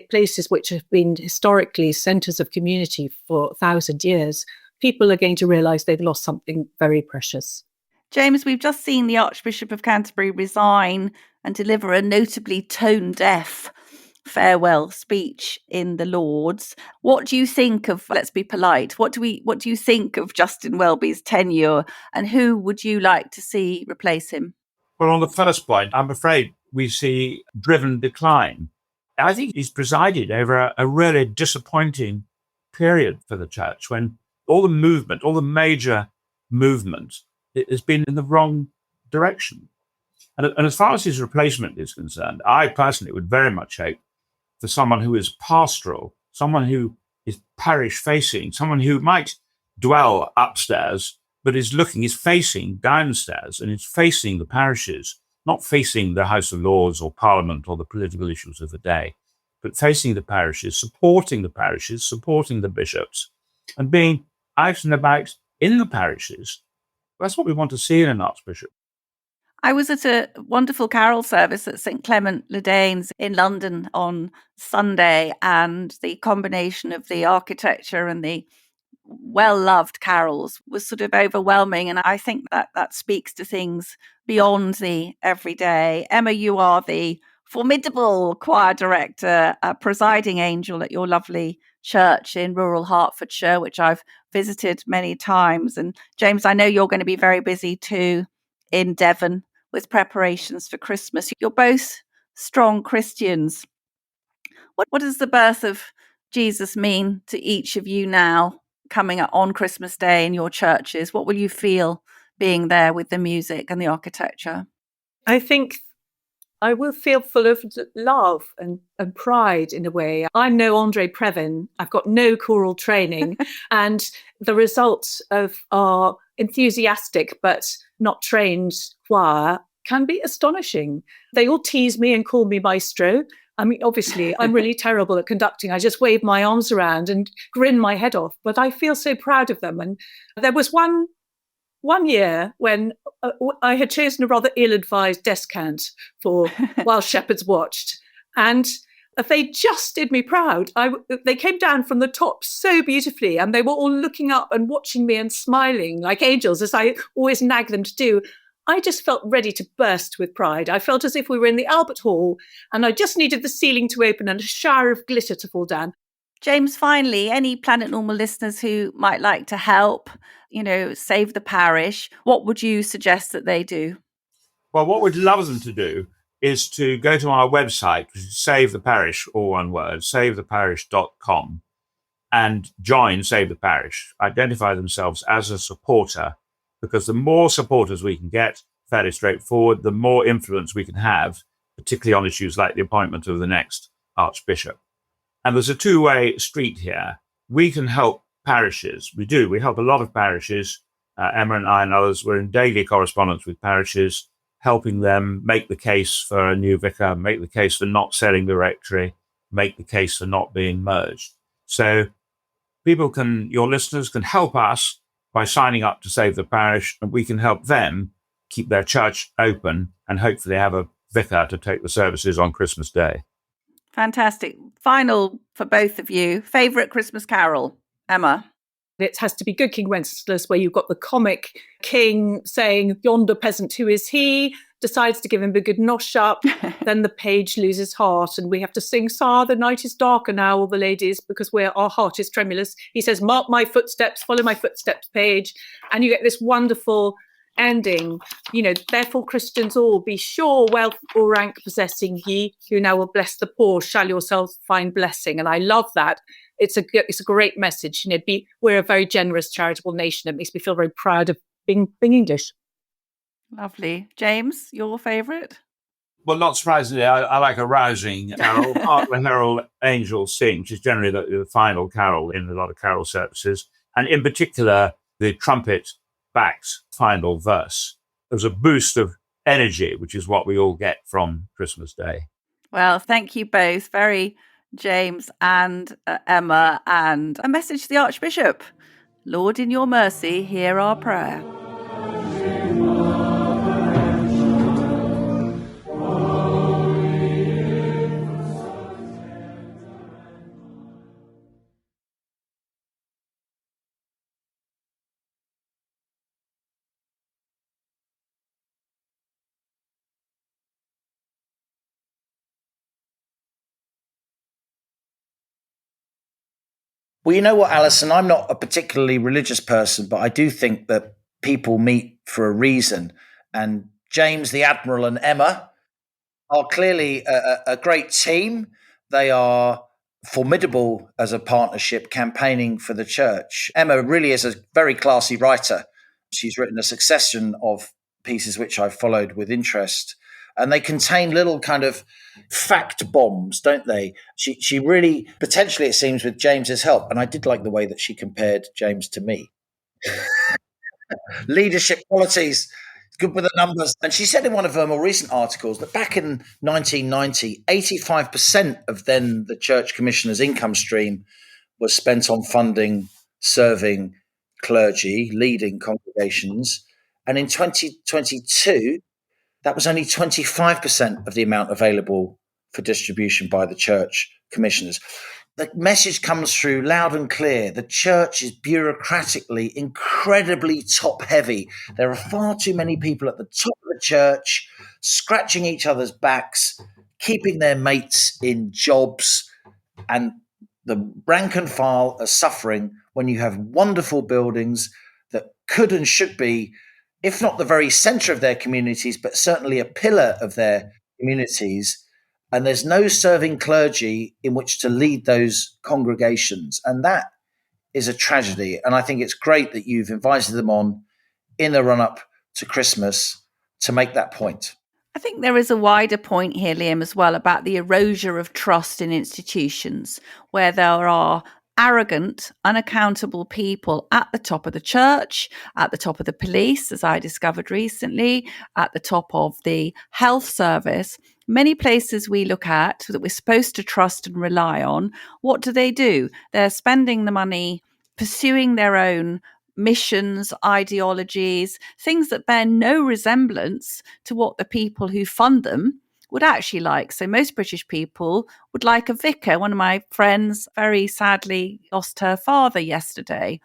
places which have been historically centres of community for 1,000 years, people are going to realise they've lost something very precious. James, we've just seen the Archbishop of Canterbury resign and deliver a notably tone-deaf farewell speech in the Lords. What do you think of, let's be polite, what do you think of Justin Welby's tenure, and who would you like to see replace him? Well, on the first point, I'm afraid we see driven decline. I think he's presided over a really disappointing period for the church when all the major movement, it has been in the wrong direction. And as far as his replacement is concerned, I personally would very much hope for someone who is pastoral, someone who is parish facing, someone who might dwell upstairs, but is facing downstairs and is facing the parishes, not facing the House of Lords or Parliament or the political issues of the day, but facing the parishes, supporting the bishops, and being out and about in the parishes. That's what we want to see in an archbishop. I was at a wonderful carol service at St Clement Le Danes in London on Sunday, and the combination of the architecture and the well-loved carols was sort of overwhelming. And I think that speaks to things beyond the everyday. Emma, you are the formidable choir director, presiding angel at your lovely church in rural Hertfordshire, which I've visited many times. And James, I know you're going to be very busy too in Devon with preparations for Christmas. You're both strong Christians. What does the birth of Jesus mean to each of you now, coming up on Christmas Day in your churches? What will you feel being there with the music and the architecture? I think I will feel full of love and pride in a way. I'm no Andre Previn. I've got no choral training. And the results of our enthusiastic but not trained choir can be astonishing. They all tease me and call me maestro. I mean, obviously, I'm really terrible at conducting. I just wave my arms around and grin my head off, but I feel so proud of them. And there was one year when I had chosen a rather ill-advised descant for While Shepherds Watched, and they just did me proud. They came down from the top so beautifully, and they were all looking up and watching me and smiling like angels, as I always nag them to do. I just felt ready to burst with pride. I felt as if we were in the Albert Hall, and I just needed the ceiling to open and a shower of glitter to fall down. James, finally, any Planet Normal listeners who might like to help, save the parish, what would you suggest that they do? Well, what we'd love them to do is to go to our website, which is Save the Parish, all one word, savetheparish.com, and join Save the Parish, identify themselves as a supporter, because the more supporters we can get, fairly straightforward, the more influence we can have, particularly on issues like the appointment of the next archbishop. And there's a two-way street here. We can help parishes. We do. We help a lot of parishes. Emma and I and others, we're in daily correspondence with parishes, helping them make the case for a new vicar, make the case for not selling the rectory, make the case for not being merged. So your listeners can help us by signing up to Save the Parish, and we can help them keep their church open and hopefully have a vicar to take the services on Christmas Day. Fantastic. Final for both of you. Favourite Christmas carol, Emma? It has to be Good King Wenceslas, where you've got the comic king saying, "Yonder peasant, who is he?" decides to give him a good nosh up. Then the page loses heart, and we have to sing, "Sir, the night is darker now," all the ladies, because our heart is tremulous. He says, "Mark my footsteps, follow my footsteps," page. And you get this wonderful ending, "Therefore Christians all, be sure wealth or rank possessing ye, who now will bless the poor, shall yourselves find blessing." And I love that. It's a great message. We're a very generous, charitable nation. It makes me feel very proud of being English. Lovely. James, your favourite? Well, not surprisingly, I like a rousing carol, Hark the Herald Angels Sing, which is generally the final carol in a lot of carol services. And in particular, the trumpet-backed final verse. There's a boost of energy, which is what we all get from Christmas Day. Well, thank you both. Very James and Emma. And a message to the Archbishop. Lord, in your mercy, hear our prayer. Well, you know what, Alison, I'm not a particularly religious person, but I do think that people meet for a reason. And James, the Admiral, and Emma are clearly a great team. They are formidable as a partnership campaigning for the church. Emma really is a very classy writer. She's written a succession of pieces which I've followed with interest. And they contain little kind of fact bombs, don't they? She really, potentially it seems with James's help, and I did like the way that she compared James to me. Leadership qualities, good with the numbers. And she said in one of her more recent articles that back in 1990, 85% of then the Church Commissioner's income stream was spent on funding, serving clergy, leading congregations. And in 2022, that was only 25% of the amount available for distribution by the church commissioners. The message comes through loud and clear. The church is bureaucratically incredibly top heavy. There are far too many people at the top of the church scratching each other's backs, keeping their mates in jobs, and the rank and file are suffering when you have wonderful buildings that could and should be, if not the very center of their communities, but certainly a pillar of their communities. And there's no serving clergy in which to lead those congregations. And that is a tragedy. And I think it's great that you've invited them on in the run up to Christmas to make that point. I think there is a wider point here, Liam, as well, about the erosion of trust in institutions, where there are arrogant, unaccountable people at the top of the church, at the top of the police, as I discovered recently, at the top of the health service. Many places we look at that we're supposed to trust and rely on, what do? They're spending the money pursuing their own missions, ideologies, things that bear no resemblance to what the people who fund them would actually like. So most British people would like a vicar. One of my friends very sadly lost her father yesterday.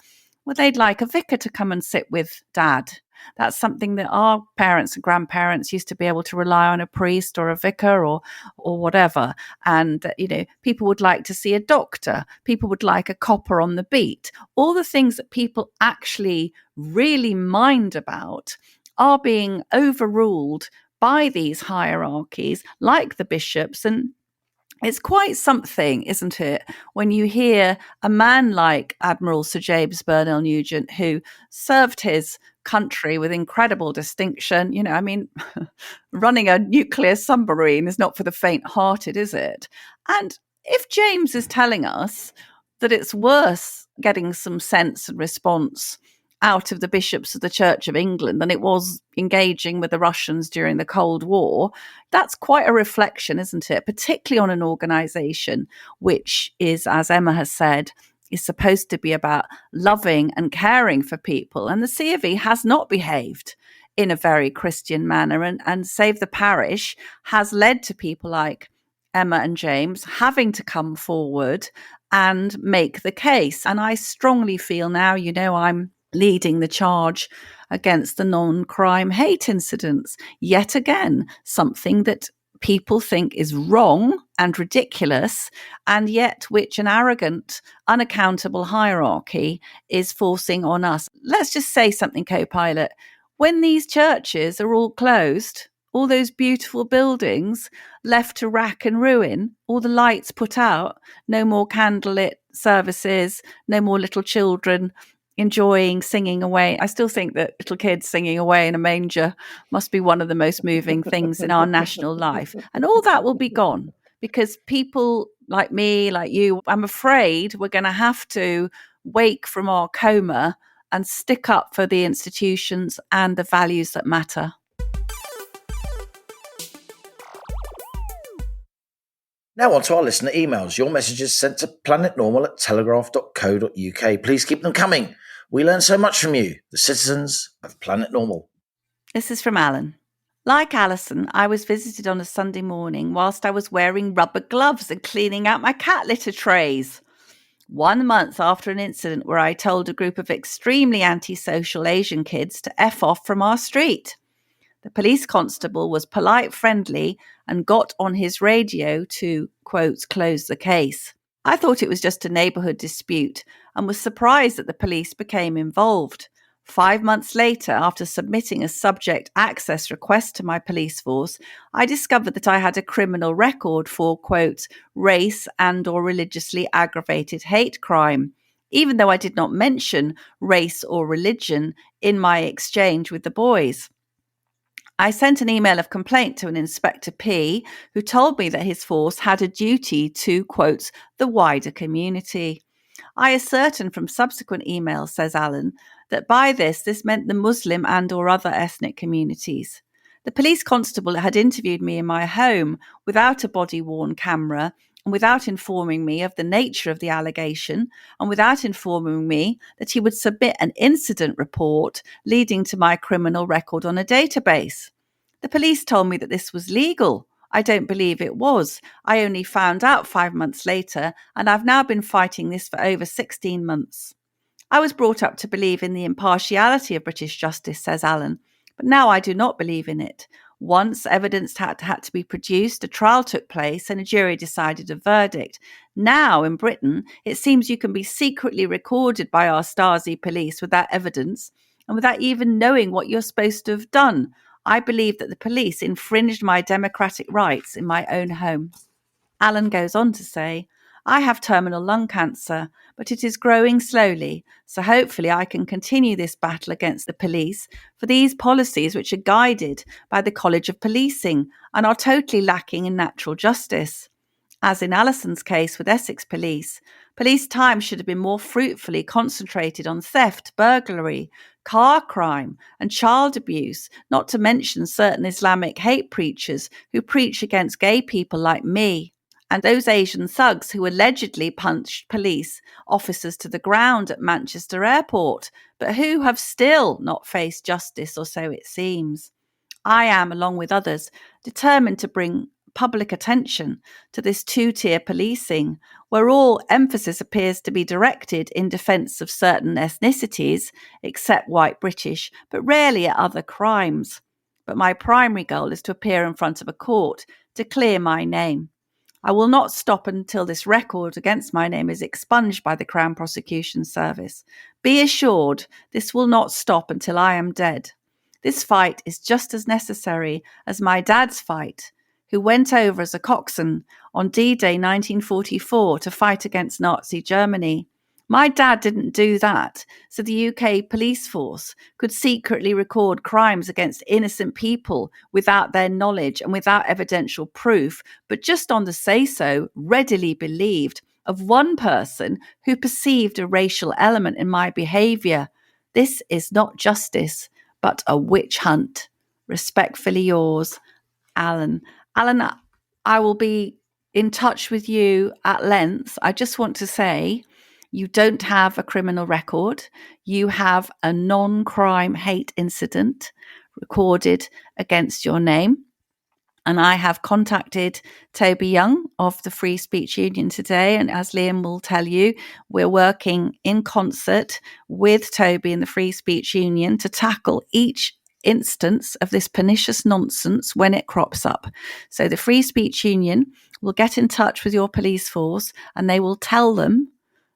Well, they'd like a vicar to come and sit with dad. That's something that our parents and grandparents used to be able to rely on, a priest or a vicar or whatever. And, people would like to see a doctor. People would like a copper on the beat. All the things that people actually really mind about are being overruled by these hierarchies, like the bishops. And it's quite something, isn't it, when you hear a man like Admiral Sir James Burnell-Nugent, who served his country with incredible distinction. Running a nuclear submarine is not for the faint-hearted, is it? And if James is telling us that it's worse getting some sense and response out of the bishops of the Church of England than it was engaging with the Russians during the Cold War, that's quite a reflection, isn't it? Particularly on an organisation which is, as Emma has said, is supposed to be about loving and caring for people. And the C of E has not behaved in a very Christian manner. And Save the Parish has led to people like Emma and James having to come forward and make the case. And I strongly feel now, I'm leading the charge against the non-crime hate incidents. Yet again, something that people think is wrong and ridiculous, and yet which an arrogant, unaccountable hierarchy is forcing on us. Let's just say something, co-pilot. When these churches are all closed, all those beautiful buildings left to rack and ruin, all the lights put out, no more candlelit services, no more little children enjoying singing away. I still think that little kids singing away in a manger must be one of the most moving things in our national life. And all that will be gone because people like me, like you, I'm afraid we're going to have to wake from our coma and stick up for the institutions and the values that matter. Now on to our listener emails. Your messages sent to planetnormal@telegraph.co.uk. Please keep them coming. We learn so much from you, the citizens of Planet Normal. This is from Alan. Like Allison, I was visited on a Sunday morning whilst I was wearing rubber gloves and cleaning out my cat litter trays. 1 month after an incident where I told a group of extremely antisocial Asian kids to F off from our street. The police constable was polite, friendly, and got on his radio to, quote, close the case. I thought it was just a neighbourhood dispute and was surprised that the police became involved. 5 months later, after submitting a subject access request to my police force, I discovered that I had a criminal record for, quote, race and or religiously aggravated hate crime, even though I did not mention race or religion in my exchange with the boys. I sent an email of complaint to an Inspector P, who told me that his force had a duty to, quote, the wider community. I ascertained from subsequent emails, says Alan, that by this meant the Muslim and or other ethnic communities. The police constable had interviewed me in my home without a body-worn camera and without informing me of the nature of the allegation and without informing me that he would submit an incident report leading to my criminal record on a database. The police told me that this was legal. I don't believe it was. I only found out 5 months later, and I've now been fighting this for over 16 months. I was brought up to believe in the impartiality of British justice, says Alan, but now I do not believe in it. Once evidence had to be produced, a trial took place, and a jury decided a verdict. Now, in Britain, it seems you can be secretly recorded by our Stasi police without evidence and without even knowing what you're supposed to have done. I believe that the police infringed my democratic rights in my own home. Alan goes on to say, I have terminal lung cancer, but it is growing slowly, so hopefully I can continue this battle against the police for these policies which are guided by the College of Policing and are totally lacking in natural justice. As in Alison's case with Essex Police, police time should have been more fruitfully concentrated on theft, burglary, car crime and child abuse, not to mention certain Islamic hate preachers who preach against gay people like me, and those Asian thugs who allegedly punched police officers to the ground at Manchester Airport, but who have still not faced justice, or so it seems. I am, along with others, determined to bring public attention to this two-tier policing, where all emphasis appears to be directed in defence of certain ethnicities, except white British, but rarely at other crimes. But my primary goal is to appear in front of a court to clear my name. I will not stop until this record against my name is expunged by the Crown Prosecution Service. Be assured, this will not stop until I am dead. This fight is just as necessary as my dad's fight, who went over as a coxswain on D-Day 1944 to fight against Nazi Germany. My dad didn't do that, so the UK police force could secretly record crimes against innocent people without their knowledge and without evidential proof, but just on the say-so, readily believed, of one person who perceived a racial element in my behaviour. This is not justice, but a witch hunt. Respectfully yours, Alan. Alan, I will be in touch with you at length. I just want to say you don't have a criminal record. You have a non-crime hate incident recorded against your name. And I have contacted Toby Young of the Free Speech Union today. And as Liam will tell you, we're working in concert with Toby and the Free Speech Union to tackle each instance of this pernicious nonsense when it crops up. So the Free Speech Union will get in touch with your police force and they will tell them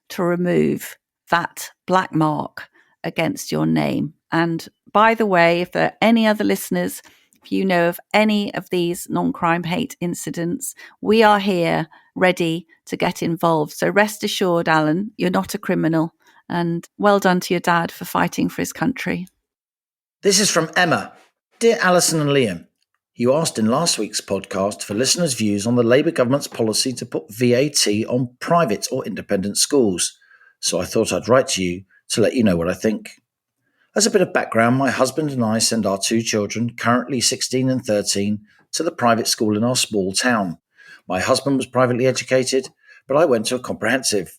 to remove that black mark against your name. And by the way, if there are any other listeners, if you know of any of these non-crime hate incidents, we are here ready to get involved. So rest assured, Alan, you're not a criminal, and well done to your dad for fighting for his country. This is from Emma. Dear Allison and Liam, you asked in last week's podcast for listeners' views on the Labour government's policy to put VAT on private or independent schools, so I thought I'd write to you to let you know what I think. As a bit of background, my husband and I send our two children, currently 16 and 13, to the private school in our small town. My husband was privately educated, but I went to a comprehensive.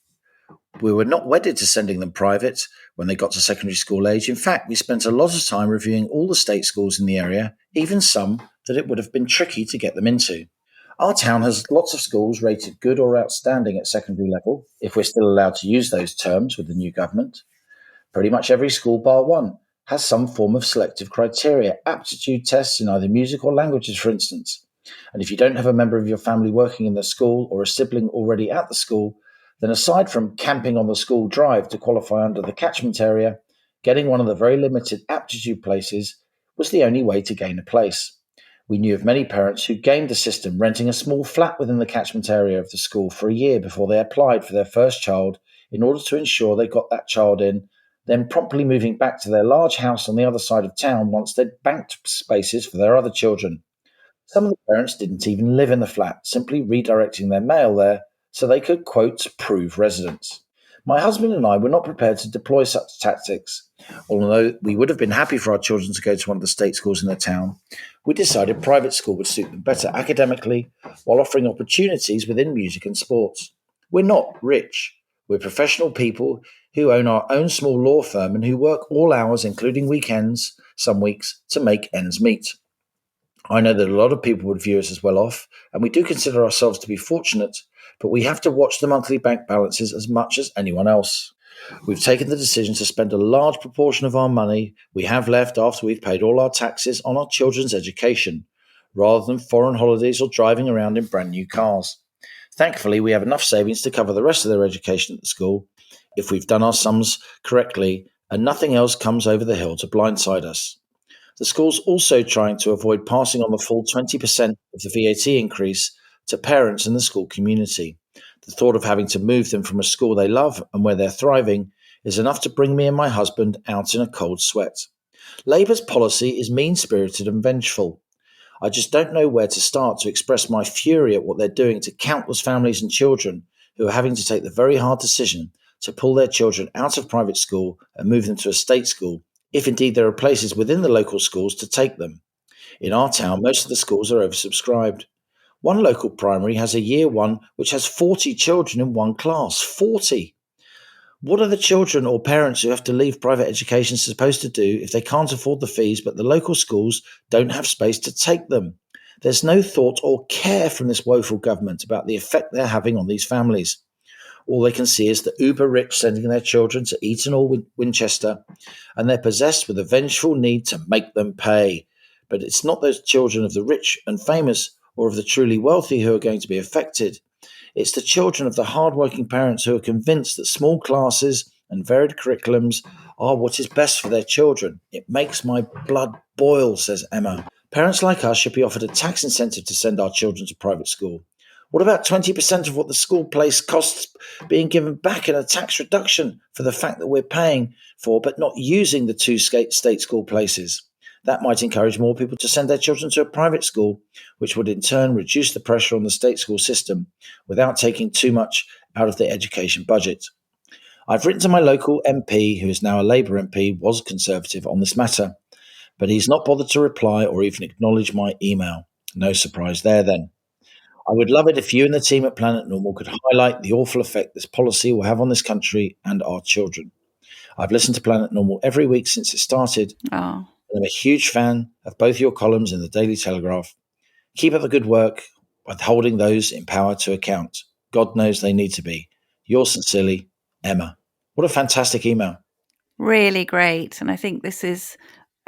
We were not wedded to sending them private when they got to secondary school age. In fact, we spent a lot of time reviewing all the state schools in the area, even some that it would have been tricky to get them into. Our town has lots of schools rated good or outstanding at secondary level, if we're still allowed to use those terms with the new government. Pretty much every school, bar one, has some form of selective criteria, aptitude tests in either music or languages, for instance. And if you don't have a member of your family working in the school or a sibling already at the school, then aside from camping on the school drive to qualify under the catchment area, getting one of the very limited aptitude places was the only way to gain a place. We knew of many parents who gamed the system, renting a small flat within the catchment area of the school for a year before they applied for their first child in order to ensure they got that child in, then promptly moving back to their large house on the other side of town once they'd banked spaces for their other children. Some of the parents didn't even live in the flat, simply redirecting their mail there so they could, quote, prove residence. My husband and I were not prepared to deploy such tactics. Although we would have been happy for our children to go to one of the state schools in the town, we decided private school would suit them better academically while offering opportunities within music and sports. We're not rich. We're professional people who own our own small law firm and who work all hours, including weekends, some weeks, to make ends meet. I know that a lot of people would view us as well off, and we do consider ourselves to be fortunate, but we have to watch the monthly bank balances as much as anyone else. We've taken the decision to spend a large proportion of our money we have left after we've paid all our taxes on our children's education, rather than foreign holidays or driving around in brand new cars. Thankfully, we have enough savings to cover the rest of their education at the school if we've done our sums correctly and nothing else comes over the hill to blindside us. The school's also trying to avoid passing on the full 20% of the VAT increase to parents in the school community. The thought of having to move them from a school they love and where they're thriving is enough to bring me and my husband out in a cold sweat. Labour's policy is mean-spirited and vengeful. I just don't know where to start to express my fury at what they're doing to countless families and children who are having to take the very hard decision to pull their children out of private school and move them to a state school, if indeed there are places within the local schools to take them. In our town, most of the schools are oversubscribed. One local primary has a year one which has 40 children in one class. 40! What are the children or parents who have to leave private education supposed to do if they can't afford the fees but the local schools don't have space to take them? There's no thought or care from this woeful government about the effect they're having on these families. All they can see is the uber-rich sending their children to Eton or Winchester, and they're possessed with a vengeful need to make them pay. But it's not those children of the rich and famous or of the truly wealthy who are going to be affected. It's the children of the hard-working parents who are convinced that small classes and varied curriculums are what is best for their children. It makes my blood boil, says Emma. Parents like us should be offered a tax incentive to send our children to private school. What about 20% of what the school place costs being given back in a tax reduction for the fact that we're paying for but not using the two state school places? That might encourage more people to send their children to a private school, which would in turn reduce the pressure on the state school system without taking too much out of the education budget. I've written to my local MP, who is now a Labour MP, was Conservative on this matter, but he's not bothered to reply or even acknowledge my email. No surprise there then. I would love it if you and the team at Planet Normal could highlight the awful effect this policy will have on this country and our children. I've listened to Planet Normal every week since it started. Oh. I'm a huge fan of both your columns in the Daily Telegraph. Keep up the good work by holding those in power to account. God knows they need to be. Yours sincerely, Emma. What a fantastic email. Really great. And I think this is,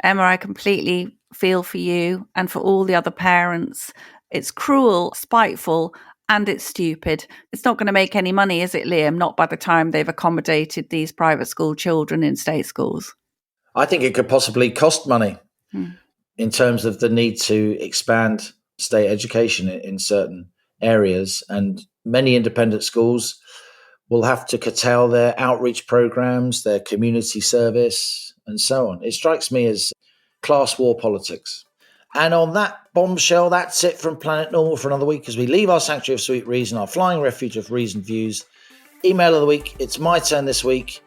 Emma, I completely feel for you and for all the other parents. It's cruel, spiteful, and it's stupid. It's not going to make any money, is it, Liam? Not by the time they've accommodated these private school children in state schools. I think it could possibly cost money in terms of the need to expand state education in certain areas. And many independent schools will have to curtail their outreach programs, their community service, and so on. It strikes me as class war politics. And on that bombshell, that's it from Planet Normal for another week as we leave our sanctuary of sweet reason, our flying refuge of reasoned views. Email of the week. It's my turn this week,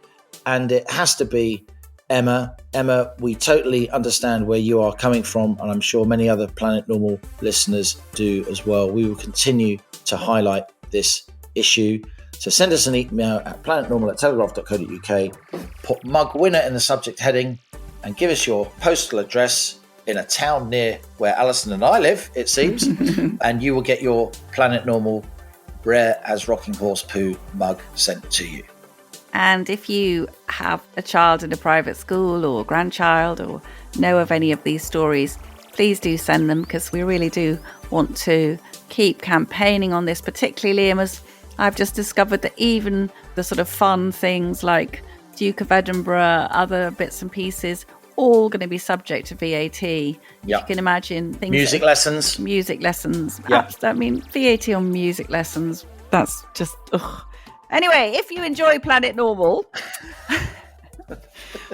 and it has to be Emma. Emma, we totally understand where you are coming from, and I'm sure many other Planet Normal listeners do as well. We will continue to highlight this issue. So send us an email at planetnormal@telegraph.co.uk, put mug winner in the subject heading, and give us your postal address in a town near where Allison and I live, it seems, and you will get your Planet Normal rare as rocking horse poo mug sent to you. And if you have a child in a private school or grandchild or know of any of these stories, please do send them, because we really do want to keep campaigning on this, particularly, Liam, as I've just discovered that even the sort of fun things like Duke of Edinburgh, other bits and pieces, all going to be subject to VAT. You can imagine things. Music lessons. Music lessons. Yeah. I mean, VAT on music lessons. That's just, ugh. Anyway, if you enjoy Planet Normal,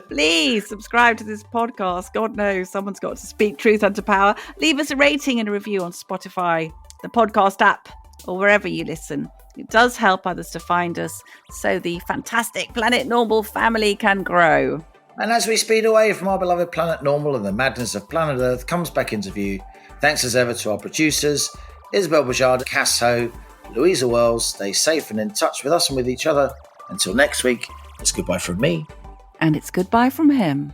please subscribe to this podcast. God knows someone's got to speak truth unto power. Leave us a rating and a review on Spotify, the podcast app, or wherever you listen. It does help others to find us so the fantastic Planet Normal family can grow. And as we speed away from our beloved Planet Normal and the madness of planet Earth comes back into view, thanks as ever to our producers, Isabel Bajard, Cass Ho, Louisa Wells. Stay safe and in touch with us and with each other. Until next week, it's goodbye from me. And it's goodbye from him.